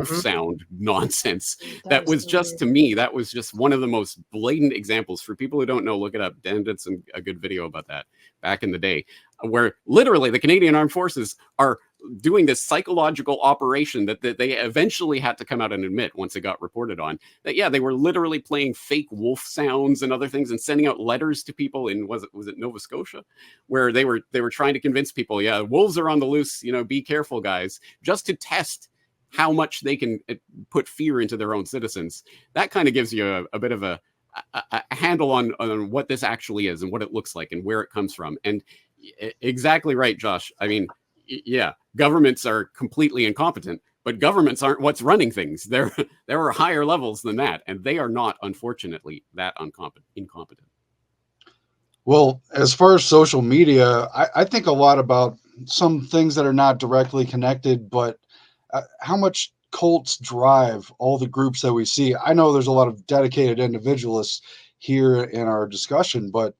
sound nonsense. That was just, to me, that was just one of the most blatant examples. For people who don't know, look it up. Dan did a good video about that back in the day, where literally the Canadian Armed Forces are doing this psychological operation that they eventually had to come out and admit once it got reported on, that they were literally playing fake wolf sounds and other things and sending out letters to people in was it Nova Scotia, where they were trying to convince people, wolves are on the loose, be careful, guys, just to test how much they can put fear into their own citizens. That kind of gives you a bit of a a handle on what this actually is and what it looks like and where it comes from. And exactly right, Josh. I mean, yeah, governments are completely incompetent, but governments aren't what's running things. There are higher levels than that, and they are not, unfortunately, that incompetent. Well, as far as social media, I think a lot about some things that are not directly connected, but how much cults drive all the groups that we see. I know there's a lot of dedicated individualists here in our discussion, but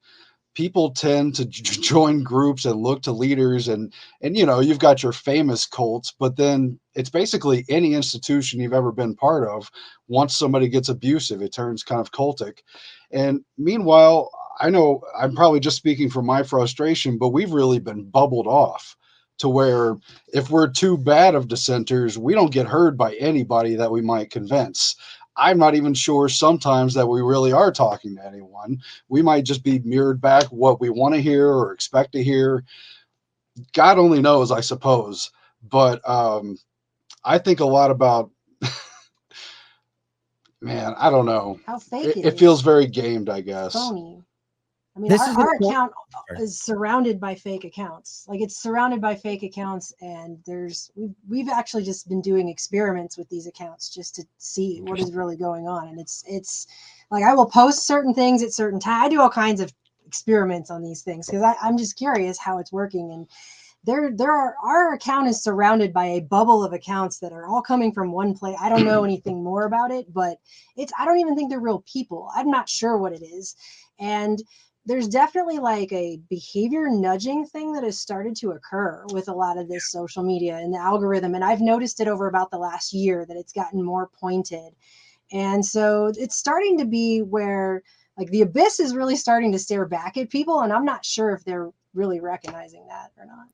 people tend to join groups and look to leaders, and you've got your famous cults, but then it's basically any institution you've ever been part of. Once somebody gets abusive, it turns kind of cultic. And meanwhile, I know I'm probably just speaking from my frustration, but we've really been bubbled off to where if we're too bad of dissenters, we don't get heard by anybody that we might convince. I'm not even sure sometimes that we really are talking to anyone. We might just be mirrored back what we want to hear or expect to hear. God only knows, I suppose. But I think a lot about, man, I don't know. How fake It feels very gamed, I guess. phony. I mean, This is our the- account is surrounded by fake accounts. Like, it's surrounded by fake accounts, and we've actually just been doing experiments with these accounts just to see what is really going on. And it's like, I will post certain things at certain times. I do all kinds of experiments on these things because I'm just curious how it's working. And our account is surrounded by a bubble of accounts that are all coming from one place. I don't know anything more about it, but I don't even think they're real people. I'm not sure what it is. And there's definitely like a behavior nudging thing that has started to occur with a lot of this social media and the algorithm. And I've noticed it over about the last year that it's gotten more pointed. And so it's starting to be where like the abyss is really starting to stare back at people. And I'm not sure if they're really recognizing that or not.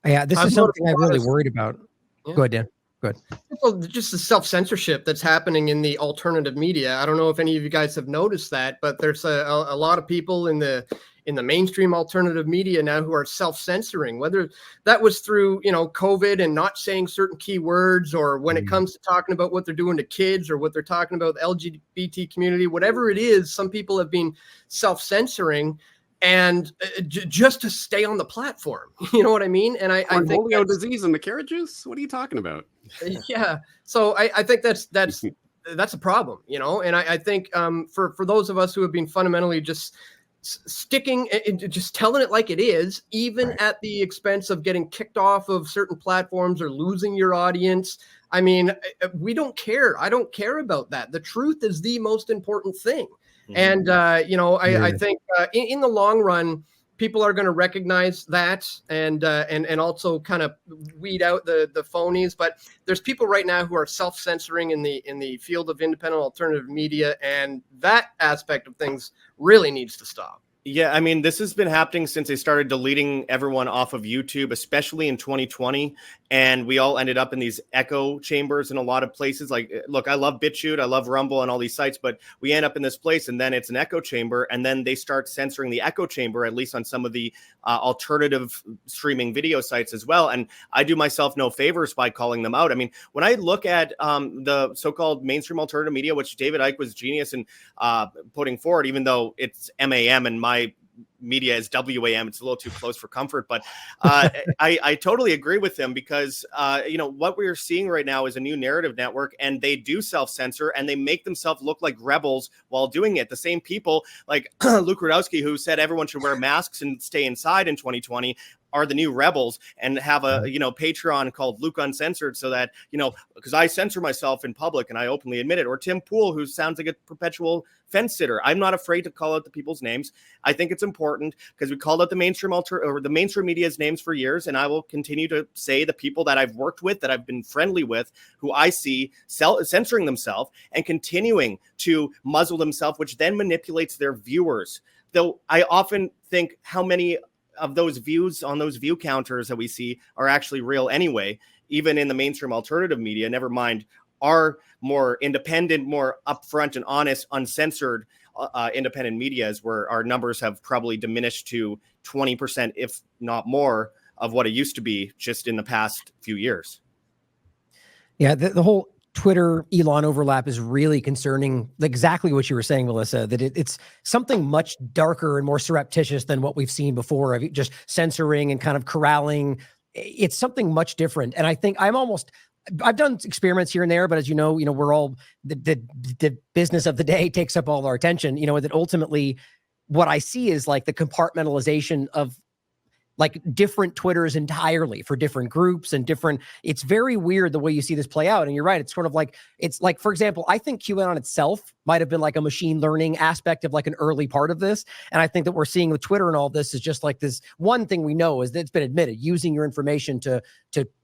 Yeah, this is something I'm really worried about. Yeah. Go ahead, Dan. Good. Well, just the self-censorship that's happening in the alternative media. I don't know if any of you guys have noticed that, but there's a lot of people in the mainstream alternative media now who are self-censoring, whether that was through, COVID and not saying certain keywords, or when it comes to talking about what they're doing to kids or what they're talking about the LGBT community, whatever it is, some people have been self-censoring and just to stay on the platform. You know what I mean? And I think polio disease and the carrot juice. What are you talking about? Yeah. So I think that's a problem, and I think for those of us who have been fundamentally just sticking and just telling it like it is, even at the expense of getting kicked off of certain platforms or losing your audience. I mean, we don't care. I don't care about that. The truth is the most important thing. And, I think in the long run, people are going to recognize that and also kind of weed out the phonies. But there's people right now who are self-censoring in the field of independent alternative media, and that aspect of things really needs to stop. Yeah, I mean, this has been happening since they started deleting everyone off of YouTube, especially in 2020. And we all ended up in these echo chambers in a lot of places. Like, look, I love BitChute, I love Rumble and all these sites, but we end up in this place and then it's an echo chamber. And then they start censoring the echo chamber, at least on some of the alternative streaming video sites as well. And I do myself no favors by calling them out. I mean, when I look at the so-called mainstream alternative media, which David Icke was genius in putting forward, even though it's MAM and my media is WAM, it's a little too close for comfort, but I totally agree with him because what we're seeing right now is a new narrative network, and they do self-censor and they make themselves look like rebels while doing it. The same people like Luke Rudowski, who said everyone should wear masks and stay inside in 2020, are the new rebels and have a Patreon called Luke Uncensored, so that because I censor myself in public and I openly admit it. Or Tim Pool, who sounds like a perpetual fence sitter. I'm not afraid to call out the people's names. I think it's important because we called out the mainstream the mainstream media's names for years, and I will continue to say the people that I've worked with, that I've been friendly with, who I see censoring themselves and continuing to muzzle themselves, which then manipulates their viewers. Though I often think how many of those views on those view counters that we see are actually real anyway, even in the mainstream alternative media, never mind our more independent, more upfront and honest, uncensored independent medias, where our numbers have probably diminished to 20%, if not more, of what it used to be just in the past few years. Yeah, the whole Twitter Elon overlap is really concerning. Exactly what you were saying, Melissa, that it's something much darker and more surreptitious than what we've seen before of just censoring and kind of corralling. It's something much different. And I think I've done experiments here and there, but as you know, we're all the business of the day takes up all our attention, that ultimately what I see is like the compartmentalization of like different Twitters entirely for different groups and it's very weird the way you see this play out. And you're right. It's sort of like, for example, I think QAnon itself might've been like a machine learning aspect of like an early part of this. And I think that we're seeing with Twitter and all this is just like this one thing we know is that it's been admitted, using your information to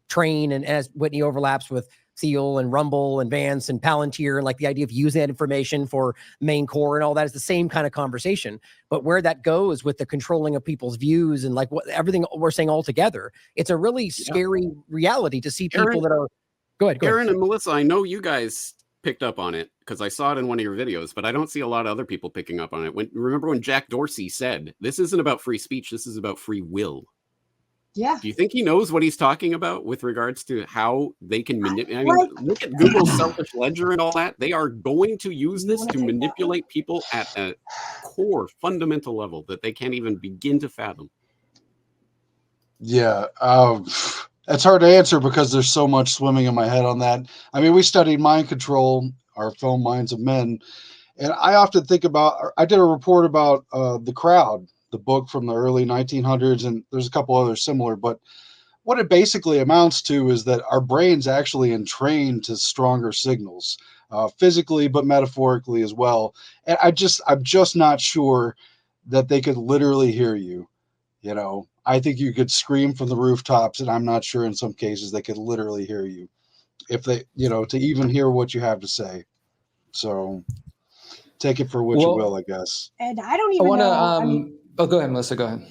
train. And as Whitney overlaps with Thiel and Rumble and Vance and Palantir, and like the idea of using that information for main core and all that is the same kind of conversation. But where that goes with the controlling of people's views and like everything we're saying all together, it's a really scary reality to see people that are. Go ahead. Aaron and Melissa, I know you guys picked up on it because I saw it in one of your videos, but I don't see a lot of other people picking up on it. Remember when Jack Dorsey said, "This isn't about free speech. This is about free will." Yeah. Do you think he knows what he's talking about with regards to how they can manipulate? I mean, look at Google's selfish ledger and all that. They are going to use this to manipulate people at a core, fundamental level that they can't even begin to fathom. Yeah, it's hard to answer because there's so much swimming in my head on that. I mean, we studied mind control, our film Minds of Men, and I often think about, I did a report about The Crowd, the book from the early 1900s, and there's a couple others similar, but what it basically amounts to is that our brains actually entrain to stronger signals, physically, but metaphorically as well. And I'm just not sure that they could literally hear you. I think you could scream from the rooftops, and I'm not sure in some cases they could literally hear you if they, to even hear what you have to say. So take it for what you will, I guess. And I don't even know. Oh, go ahead, Melissa. Go ahead.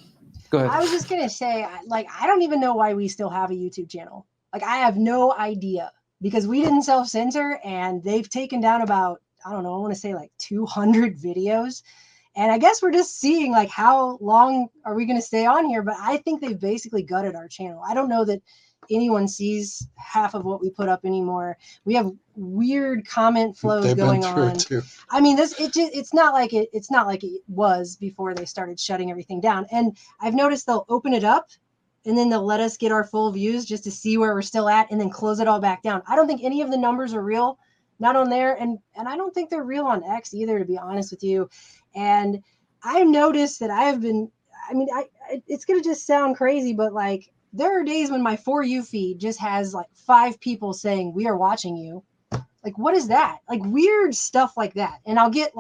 I was just going to say, I don't even know why we still have a YouTube channel. I have no idea, because we didn't self-censor and they've taken down about, I don't know, I want to say 200 videos. And I guess we're just seeing how long are we going to stay on here? But I think they've basically gutted our channel. I don't know that anyone sees half of what we put up anymore. We have weird comment flows going on. I mean, it's not like it was before they started shutting everything down. And I've noticed they'll open it up and then they'll let us get our full views just to see where we're still at and then close it all back down. I don't think any of the numbers are real, not on there. And I don't think they're real on X either, to be honest with you. And I've noticed that it's going to just sound crazy, but there are days when my For You feed just has 5 people saying, "We are watching you." What is that? Weird stuff like that. And I'll get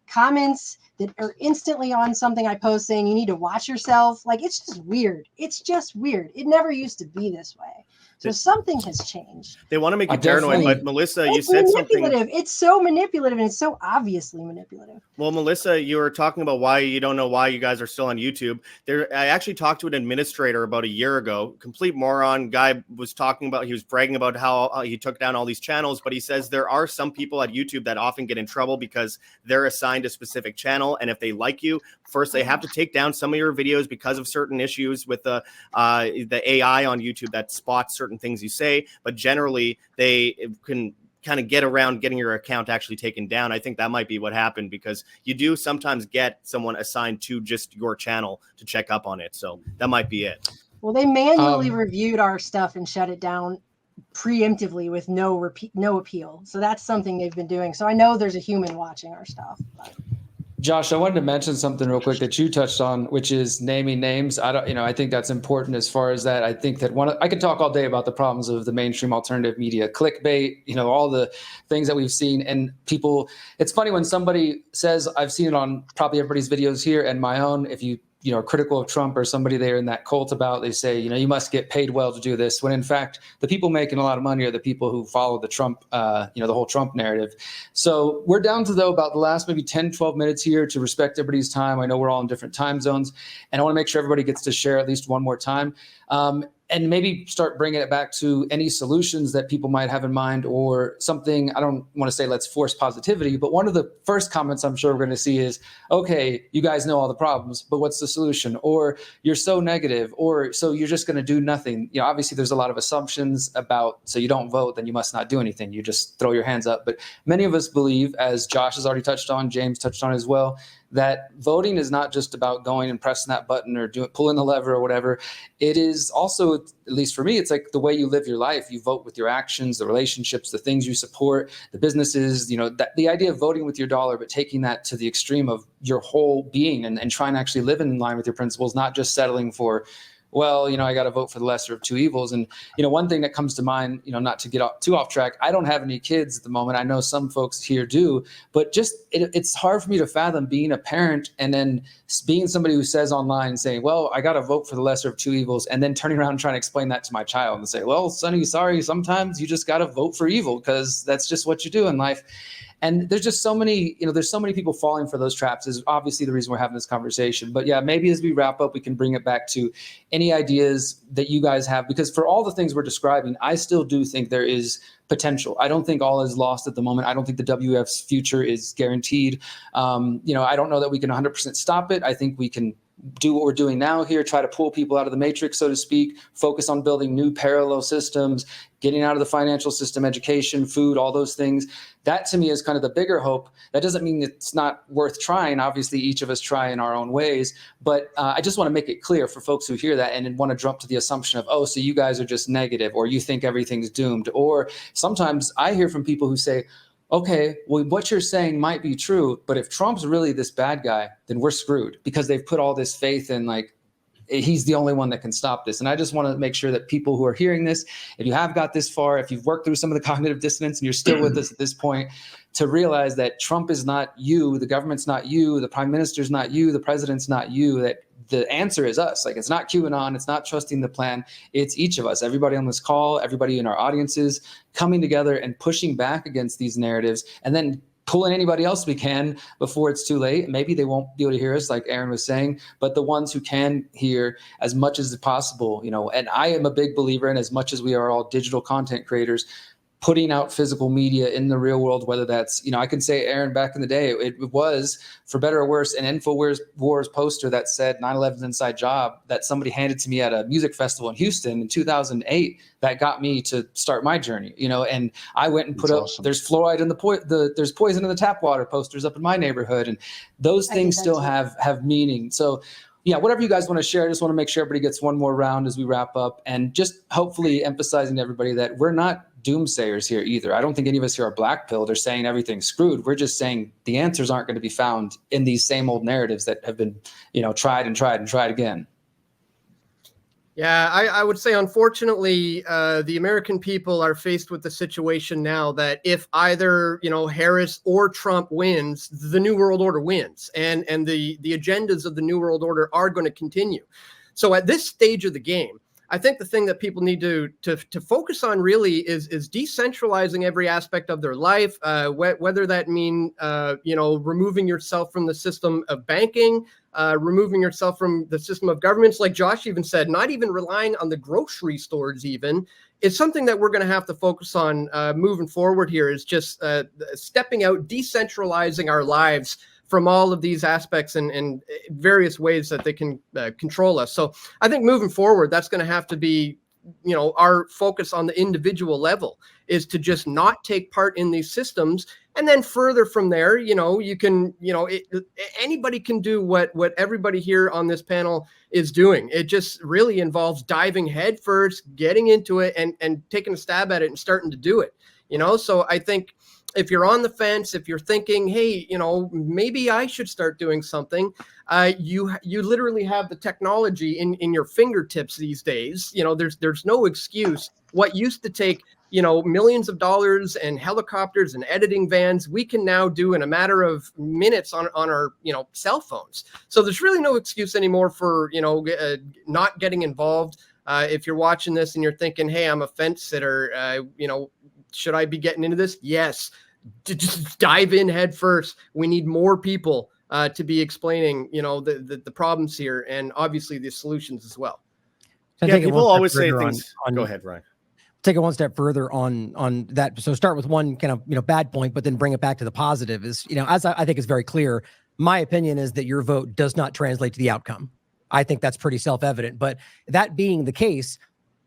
comments that are instantly on something I post saying, "You need to watch yourself." It's just weird. It's just weird. It never used to be this way. So something has changed. They want to make you paranoid, but Melissa, you said something. It's so manipulative, and it's so obviously manipulative. Well, Melissa, you were talking about why you don't know why you guys are still on YouTube. I actually talked to an administrator about a year ago. Complete moron guy was talking about, he was bragging about how he took down all these channels, but he says there are some people at YouTube that often get in trouble because they're assigned a specific channel, and if they like you, first they have to take down some of your videos because of certain issues with the AI on YouTube that spots certain things you say, but generally they can kind of get around getting your account actually taken down. I think that might be what happened, because you do sometimes get someone assigned to just your channel to check up on it. So that might be it. Well, they manually reviewed our stuff and shut it down preemptively with no appeal. So that's something they've been doing. So I know there's a human watching our stuff. But. Josh, I wanted to mention something real quick that you touched on, which is naming names. I think that's important as far as that. I think that I could talk all day about the problems of the mainstream alternative media, clickbait, all the things that we've seen. And people, it's funny when somebody says, I've seen it on probably everybody's videos here and my own, if you are critical of Trump or somebody they're in that cult about, they say, you must get paid well to do this. When in fact, the people making a lot of money are the people who follow the Trump, the whole Trump narrative. So we're down to, though, about the last maybe 10, 12 minutes here to respect everybody's time. I know we're all in different time zones, and I want to make sure everybody gets to share at least one more time. and maybe start bringing it back to any solutions that people might have in mind, or something. I don't want to say let's force positivity, but one of the first comments I'm sure we're going to see is, okay, you guys know all the problems, but what's the solution? Or you're so negative, or so you're just going to do nothing. You know, obviously there's a lot of assumptions about, so you don't vote, then you must not do anything. You just throw your hands up. But many of us believe, as Josh has already touched on, James touched on as well, that voting is not just about going and pressing that button or pulling the lever or whatever. It is also, at least for me, it's like the way you live your life. You vote with your actions, the relationships, the things you support, the businesses, you know, that the idea of voting with your dollar, but taking that to the extreme of your whole being, and trying to actually live in line with your principles, not just settling for, well, you know, I got to vote for the lesser of two evils. And, you know, one thing that comes to mind, you know, not to get too off track, I don't have any kids at the moment. I know some folks here do, but just it's hard for me to fathom being a parent and then being somebody who says online, saying, well, I got to vote for the lesser of two evils, and then turning around and trying to explain that to my child and say, well, Sonny, sorry, sometimes you just got to vote for evil because that's just what you do in life. And there's just so many, you know, there's so many people falling for those traps is obviously the reason we're having this conversation. But yeah, maybe as we wrap up, we can bring it back to any ideas that you guys have, because for all the things we're describing, I still do think there is potential. I don't think all is lost at the moment. I don't think the WF's future is guaranteed. You know, I don't know that we can 100% stop it. I think we can do what we're doing now here, try to pull people out of the matrix, so to speak, focus on building new parallel systems, getting out of the financial system, education, food, all those things. That to me is kind of the bigger hope. That doesn't mean it's not worth trying. Obviously, each of us try in our own ways. But I just want to make it clear for folks who hear that and want to jump to the assumption of, oh, so you guys are just negative, or you think everything's doomed. Or sometimes I hear from people who say, okay, well, what you're saying might be true, but if Trump's really this bad guy, then we're screwed, because they've put all this faith in, like, he's the only one that can stop this. And I just want to make sure that people who are hearing this, if you have got this far, if you've worked through some of the cognitive dissonance and you're still with us at this point, to realize that Trump is not you, the government's not you, the prime minister's not you, the president's not you, that the answer is us. Like, it's not QAnon, it's not trusting the plan, it's each of us, everybody on this call, everybody in our audiences, coming together and pushing back against these narratives, and then pulling anybody else we can before it's too late. Maybe they won't be able to hear us, like Aaron was saying, but the ones who can hear as much as possible, you know. And I am a big believer in, as much as we are all digital content creators, putting out physical media in the real world, whether that's, you know, I can say, Aaron, back in the day, it was, for better or worse, an InfoWars poster that said 9/11's inside job that somebody handed to me at a music festival in Houston in 2008 that got me to start my journey, you know. And I went and put up, awesome, there's fluoride in there's poison in the tap water posters up in my neighborhood. And those things still have meaning. So yeah, whatever you guys want to share, I just want to make sure everybody gets one more round as we wrap up, and just hopefully emphasizing to everybody that we're not doomsayers here either. I don't think any of us here are black-pilled or saying everything's screwed. We're just saying the answers aren't going to be found in these same old narratives that have been, you know, tried and tried and tried again. Yeah, I would say, unfortunately, the American people are faced with the situation now that if either, you know, Harris or Trump wins, the New World Order wins, and the agendas of the New World Order are going to continue. So at this stage of the game, I think the thing that people need to focus on really is decentralizing every aspect of their life, whether that mean, you know, removing yourself from the system of banking, removing yourself from the system of governments, like Josh even said, not even relying on the grocery stores even, is something that we're going to have to focus on moving forward here, is just stepping out, decentralizing our lives from all of these aspects and various ways that they can control us. So I think moving forward, that's going to have to be, you know, our focus on the individual level, is to just not take part in these systems. And then further from there, you know, you can, you know, anybody can do what everybody here on this panel is doing. It just really involves diving headfirst, getting into it, and taking a stab at it and starting to do it, you know. So I think, if you're on the fence, if you're thinking, hey, you know, maybe I should start doing something, you literally have the technology in your fingertips these days. You know, there's no excuse. What used to take, you know, millions of dollars and helicopters and editing vans, we can now do in a matter of minutes on our, you know, cell phones. So there's really no excuse anymore for, you know, not getting involved. If you're watching this and you're thinking, hey, I'm a fence sitter, you know, should I be getting into this? Yes. Just dive in head first. We need more people to be explaining, you know, the problems here, and obviously the solutions as well. So Yeah, take it one people step always say further things. Go ahead, Ryan. Take it one step further on that. So start with one kind of bad point, but then bring it back to the positive. Is as I think is very clear. My opinion is that your vote does not translate to the outcome. I think that's pretty self-evident. But that being the case,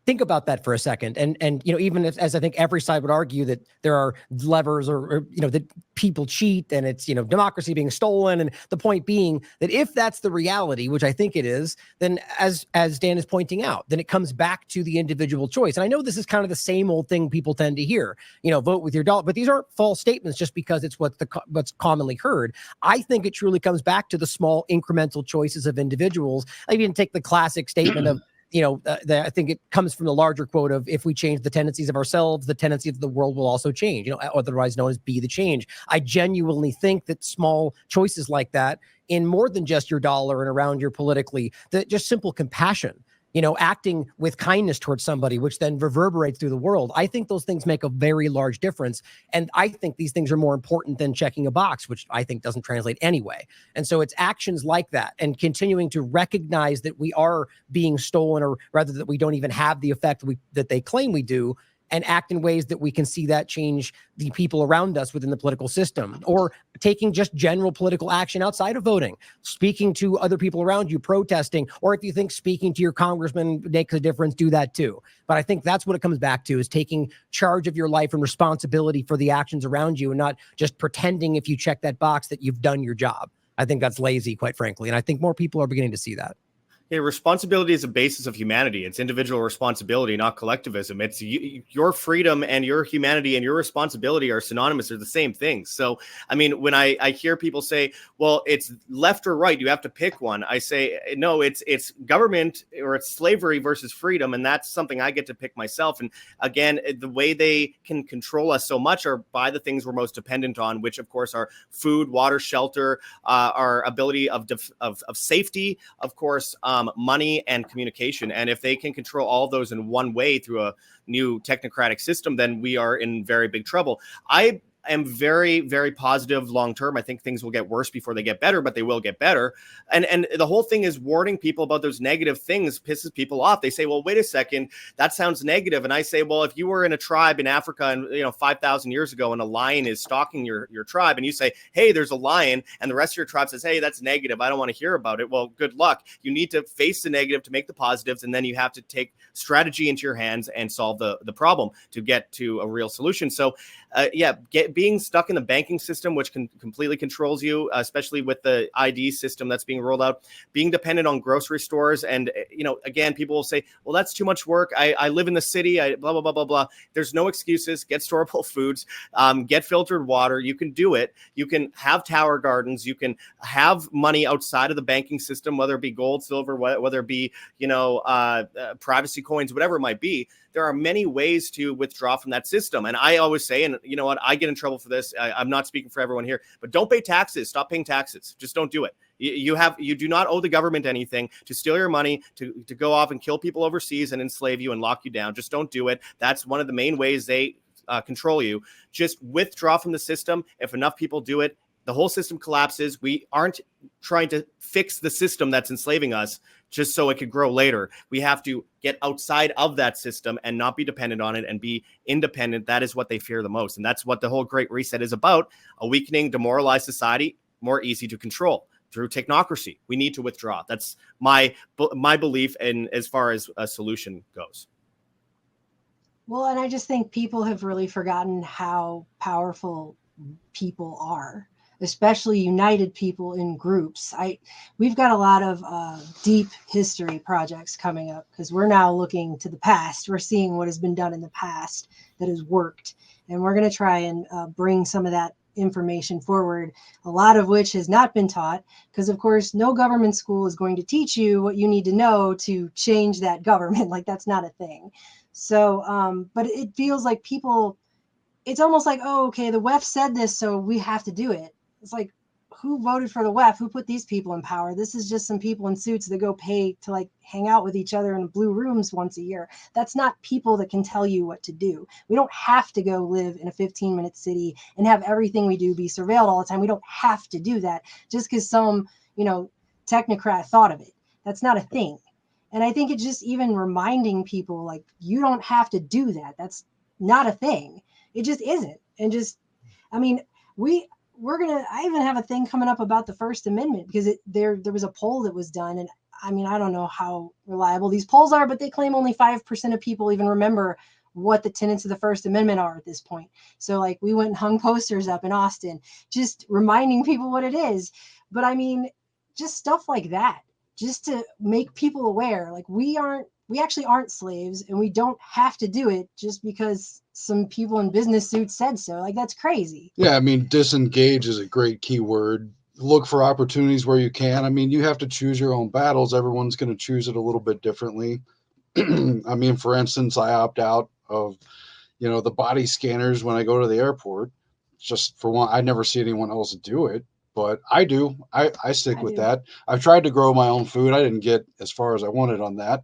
think about that for a second. And even if, as I think every side would argue that there are levers or that people cheat and it's, democracy being stolen. And the point being that if that's the reality, which I think it is, then as Dan is pointing out, then it comes back to the individual choice. And I know this is kind of the same old thing people tend to hear, vote with your dollar, but these aren't false statements just because it's what's commonly heard. I think it truly comes back to the small incremental choices of individuals. I even take the classic statement of, I think it comes from the larger quote of, if we change the tendencies of ourselves, the tendencies of the world will also change, otherwise known as be the change. I genuinely think that small choices like that, in more than just your dollar and around your politically, that just simple compassion, acting with kindness towards somebody, which then reverberates through the world. I think those things make a very large difference. And I think these things are more important than checking a box, which I think doesn't translate anyway. And so it's actions like that and continuing to recognize that we are being stolen, or rather that we don't even have the effect that they claim we do, and act in ways that we can see that change the people around us within the political system, or taking just general political action outside of voting, speaking to other people around you, protesting, or if you think speaking to your congressman makes a difference, do that too. But I think that's what it comes back to, is taking charge of your life and responsibility for the actions around you, and not just pretending if you check that box that you've done your job. I think that's lazy, quite frankly. And I think more people are beginning to see that. Yeah, responsibility is a basis of humanity. It's individual responsibility, not collectivism. It's your freedom and your humanity and your responsibility are synonymous. They're the same thing. So, I mean, when I hear people say, well, it's left or right, you have to pick one. I say, no, it's government, or it's slavery versus freedom. And that's something I get to pick myself. And again, the way they can control us so much are by the things we're most dependent on, which of course are food, water, shelter, our ability of safety, of course, money and communication. And if they can control all those in one way through a new technocratic system, then we are in very big trouble. I am very, very positive long term. I think things will get worse before they get better, but they will get better. And the whole thing is warning people about those negative things pisses people off. They say, well, wait a second, that sounds negative. And I say, well, if you were in a tribe in Africa and 5,000 years ago, and a lion is stalking your tribe, and you say, hey, there's a lion, and the rest of your tribe says, hey, that's negative, I don't want to hear about it. Well, good luck. You need to face the negative to make the positives, and then you have to take strategy into your hands and solve the problem to get to a real solution. So being stuck in the banking system, which completely controls you, especially with the ID system that's being rolled out, being dependent on grocery stores. And, again, people will say, well, that's too much work. I live in the city, blah, blah, blah, blah, blah. There's no excuses. Get storable foods, get filtered water. You can do it. You can have tower gardens. You can have money outside of the banking system, whether it be gold, silver, whether it be, privacy coins, whatever it might be. There are many ways to withdraw from that system. And I always say, and you know what, I get in trouble for this. I'm not speaking for everyone here, but don't pay taxes. Stop paying taxes. Just don't do it. You do not owe the government anything to steal your money, to go off and kill people overseas and enslave you and lock you down. Just don't do it. That's one of the main ways they control you. Just withdraw from the system. If enough people do it, the whole system collapses. We aren't trying to fix the system that's enslaving us just so it could grow later. We have to get outside of that system and not be dependent on it and be independent. That is what they fear the most. And that's what the whole Great Reset is about. A weakening, demoralized society, more easy to control through technocracy. We need to withdraw. That's my belief in as far as a solution goes. Well, and I just think people have really forgotten how powerful people are, especially united people in groups. We've got a lot of deep history projects coming up because we're now looking to the past. We're seeing what has been done in the past that has worked. And we're going to try and bring some of that information forward, a lot of which has not been taught because, of course, no government school is going to teach you what you need to know to change that government. Like, that's not a thing. So, but it feels like people, it's almost like, oh, okay, the WEF said this, so we have to do it. It's like, who voted for the WEF? Who put these people in power? This is just some people in suits that go pay to like hang out with each other in blue rooms once a year. That's not people that can tell you what to do. We don't have to go live in a 15-minute city and have everything we do be surveilled all the time. We don't have to do that just because some, technocrat thought of it. That's not a thing. And I think it's just even reminding people, like, you don't have to do that. That's not a thing. It just isn't. And just, I mean, I even have a thing coming up about the First Amendment, because there was a poll that was done, and I mean, I don't know how reliable these polls are, but they claim only 5% of people even remember what the tenets of the First Amendment are at this point. So like, we went and hung posters up in Austin, just reminding people what it is. But I mean, just stuff like that, just to make people aware, like, we actually aren't slaves, and we don't have to do it just because some people in business suits said so. Like, that's crazy. Yeah, I mean, disengage is a great key word. Look for opportunities where you can. I mean, you have to choose your own battles. Everyone's going to choose it a little bit differently. I mean, for instance, I opt out of, the body scanners when I go to the airport. Just for one, I never see anyone else do it, but I do. I stick with that. I've tried to grow my own food. I didn't get as far as I wanted on that.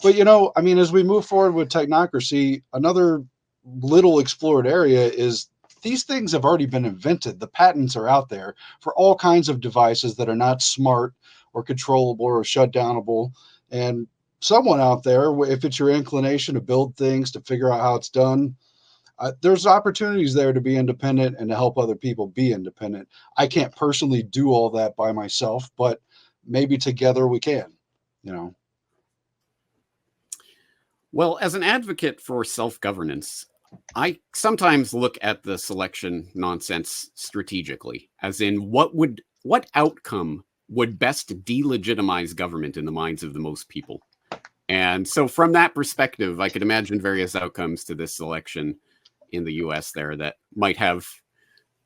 But, I mean, as we move forward with technocracy, another little explored area is these things have already been invented. The patents are out there for all kinds of devices that are not smart or controllable or shutdownable. And someone out there, if it's your inclination to build things, to figure out how it's done, there's opportunities there to be independent and to help other people be independent. I can't personally do all that by myself, but maybe together we can, Well, as an advocate for self-governance, I sometimes look at the selection nonsense strategically, as in what outcome would best delegitimize government in the minds of the most people. And so from that perspective, I could imagine various outcomes to this election in the US there that might have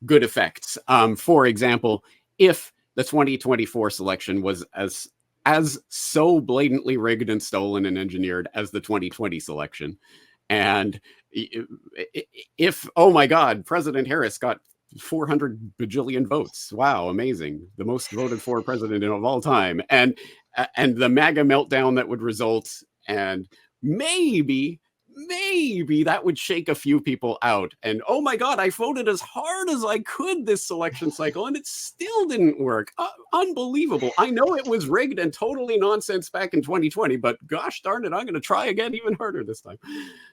good effects. For example, if the 2024 selection was as so blatantly rigged and stolen and engineered as the 2020 selection, and if, oh my God, President Harris got 400 bajillion votes. Wow, amazing. The most voted for president of all time. And the MAGA meltdown that would result, and maybe that would shake a few people out. And oh my God, I voted as hard as I could this election cycle, and it still didn't work. Unbelievable. I know it was rigged and totally nonsense back in 2020, but gosh darn it, I'm going to try again even harder this time.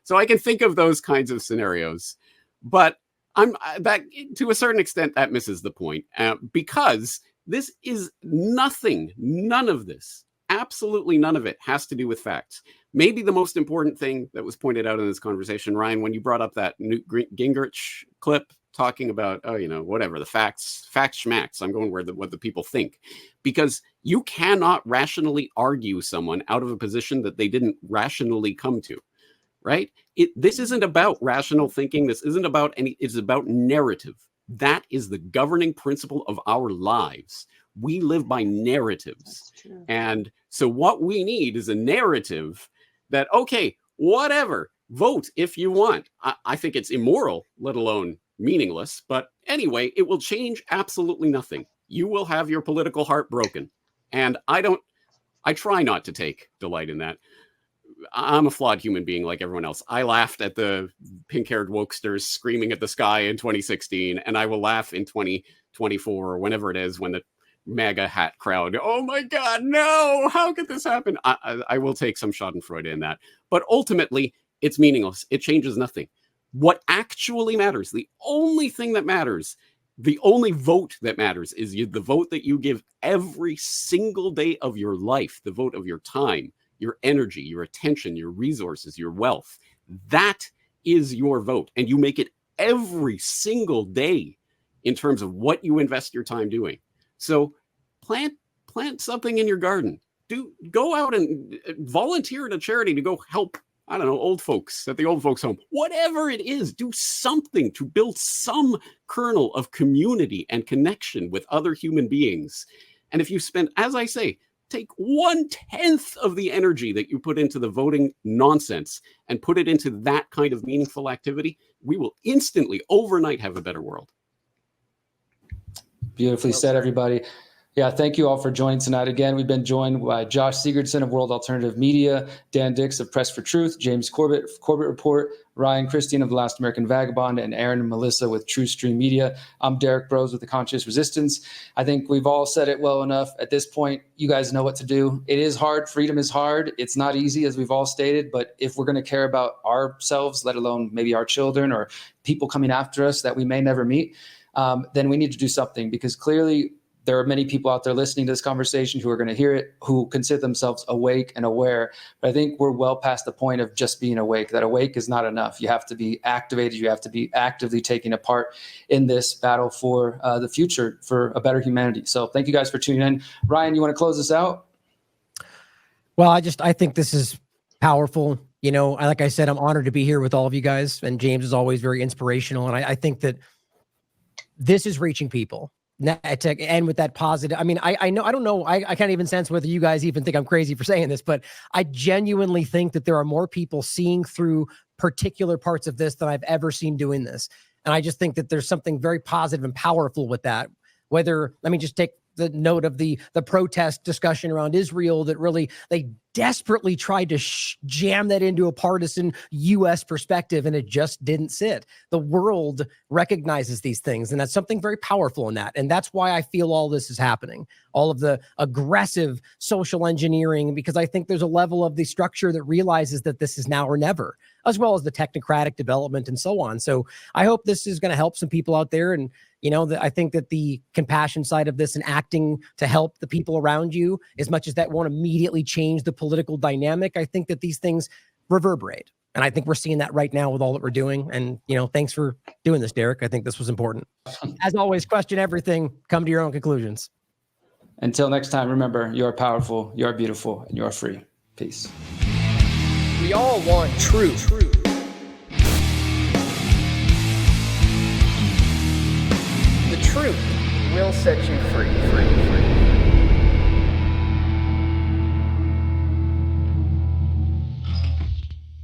So I can think of those kinds of scenarios. But that, to a certain extent, that misses the point, because this is none of this, absolutely none of it has to do with facts. Maybe the most important thing that was pointed out in this conversation, Ryan, when you brought up that Newt Gingrich clip talking about, whatever, the facts schmacks, I'm going what the people think, because you cannot rationally argue someone out of a position that they didn't rationally come to. Right? This isn't about rational thinking. This isn't about it's about narrative. That is the governing principle of our lives. We live by narratives. And so what we need is a narrative that, okay, whatever, vote if you want. I think it's immoral, let alone meaningless. But anyway, it will change absolutely nothing. You will have your political heart broken. And I try not to take delight in that. I'm a flawed human being like everyone else. I laughed at the pink-haired wokesters screaming at the sky in 2016, and I will laugh in 2024 or whenever it is when the MAGA hat crowd, oh my God, no, how could this happen? I will take some schadenfreude in that. But ultimately, it's meaningless. It changes nothing. What actually matters, the only thing that matters, the only vote that matters is the vote that you give every single day of your life, the vote of your time, your energy, your attention, your resources, your wealth. That is your vote. And you make it every single day in terms of what you invest your time doing. So plant something in your garden. Go out and volunteer at a charity to go help, I don't know, old folks at the old folks home. Whatever it is, do something to build some kernel of community and connection with other human beings. And if you spend, as I say, take 1/10 of the energy that you put into the voting nonsense and put it into that kind of meaningful activity, we will instantly, overnight, have a better world. Beautifully said, everybody. Yeah, thank you all for joining tonight. Again, we've been joined by Josh Sigurdson of World Alternative Media, Dan Dicks of Press for Truth, James Corbett of Corbett Report, Ryan Christian of The Last American Vagabond, and Aaron and Melissa with True Stream Media. I'm Derek Brose with The Conscious Resistance. I think we've all said it well enough. At this point, you guys know what to do. It is hard. Freedom is hard. It's not easy, as we've all stated, but if we're going to care about ourselves, let alone maybe our children or people coming after us that we may never meet, then we need to do something, because clearly there are many people out there listening to this conversation who are going to hear it, who consider themselves awake and aware. But I think we're well past the point of just being awake. That awake is not enough. You have to be activated. You have to be actively taking a part in this battle for the future, for a better humanity. So thank you guys for tuning in. Ryan, you want to close this out? Well, I think this is powerful. You know, like I said, I'm honored to be here with all of you guys. And James is always very inspirational. And I think that this is reaching people. To end with that positive. I mean, I don't know. I can't even sense whether you guys even think I'm crazy for saying this, but I genuinely think that there are more people seeing through particular parts of this than I've ever seen doing this. And I just think that there's something very positive and powerful with that. Whether, let me just take the note of the protest discussion around Israel, that really, they desperately tried to jam that into a partisan U.S. perspective, and it just didn't sit. The world recognizes these things, and that's something very powerful in that. And that's why I feel all this is happening, all of the aggressive social engineering, because I think there's a level of the structure that realizes that this is now or never, as well as the technocratic development and so on. So I hope this is going to help some people out there. And you know, I think that the compassion side of this and acting to help the people around you, as much as that won't immediately change the political dynamic, I think that these things reverberate. And I think we're seeing that right now with all that we're doing. And, you know, thanks for doing this, Derek. I think this was important. As always, question everything, come to your own conclusions. Until next time, remember, you are powerful, you are beautiful, and you are free. Peace. We all want truth. The truth will set you free.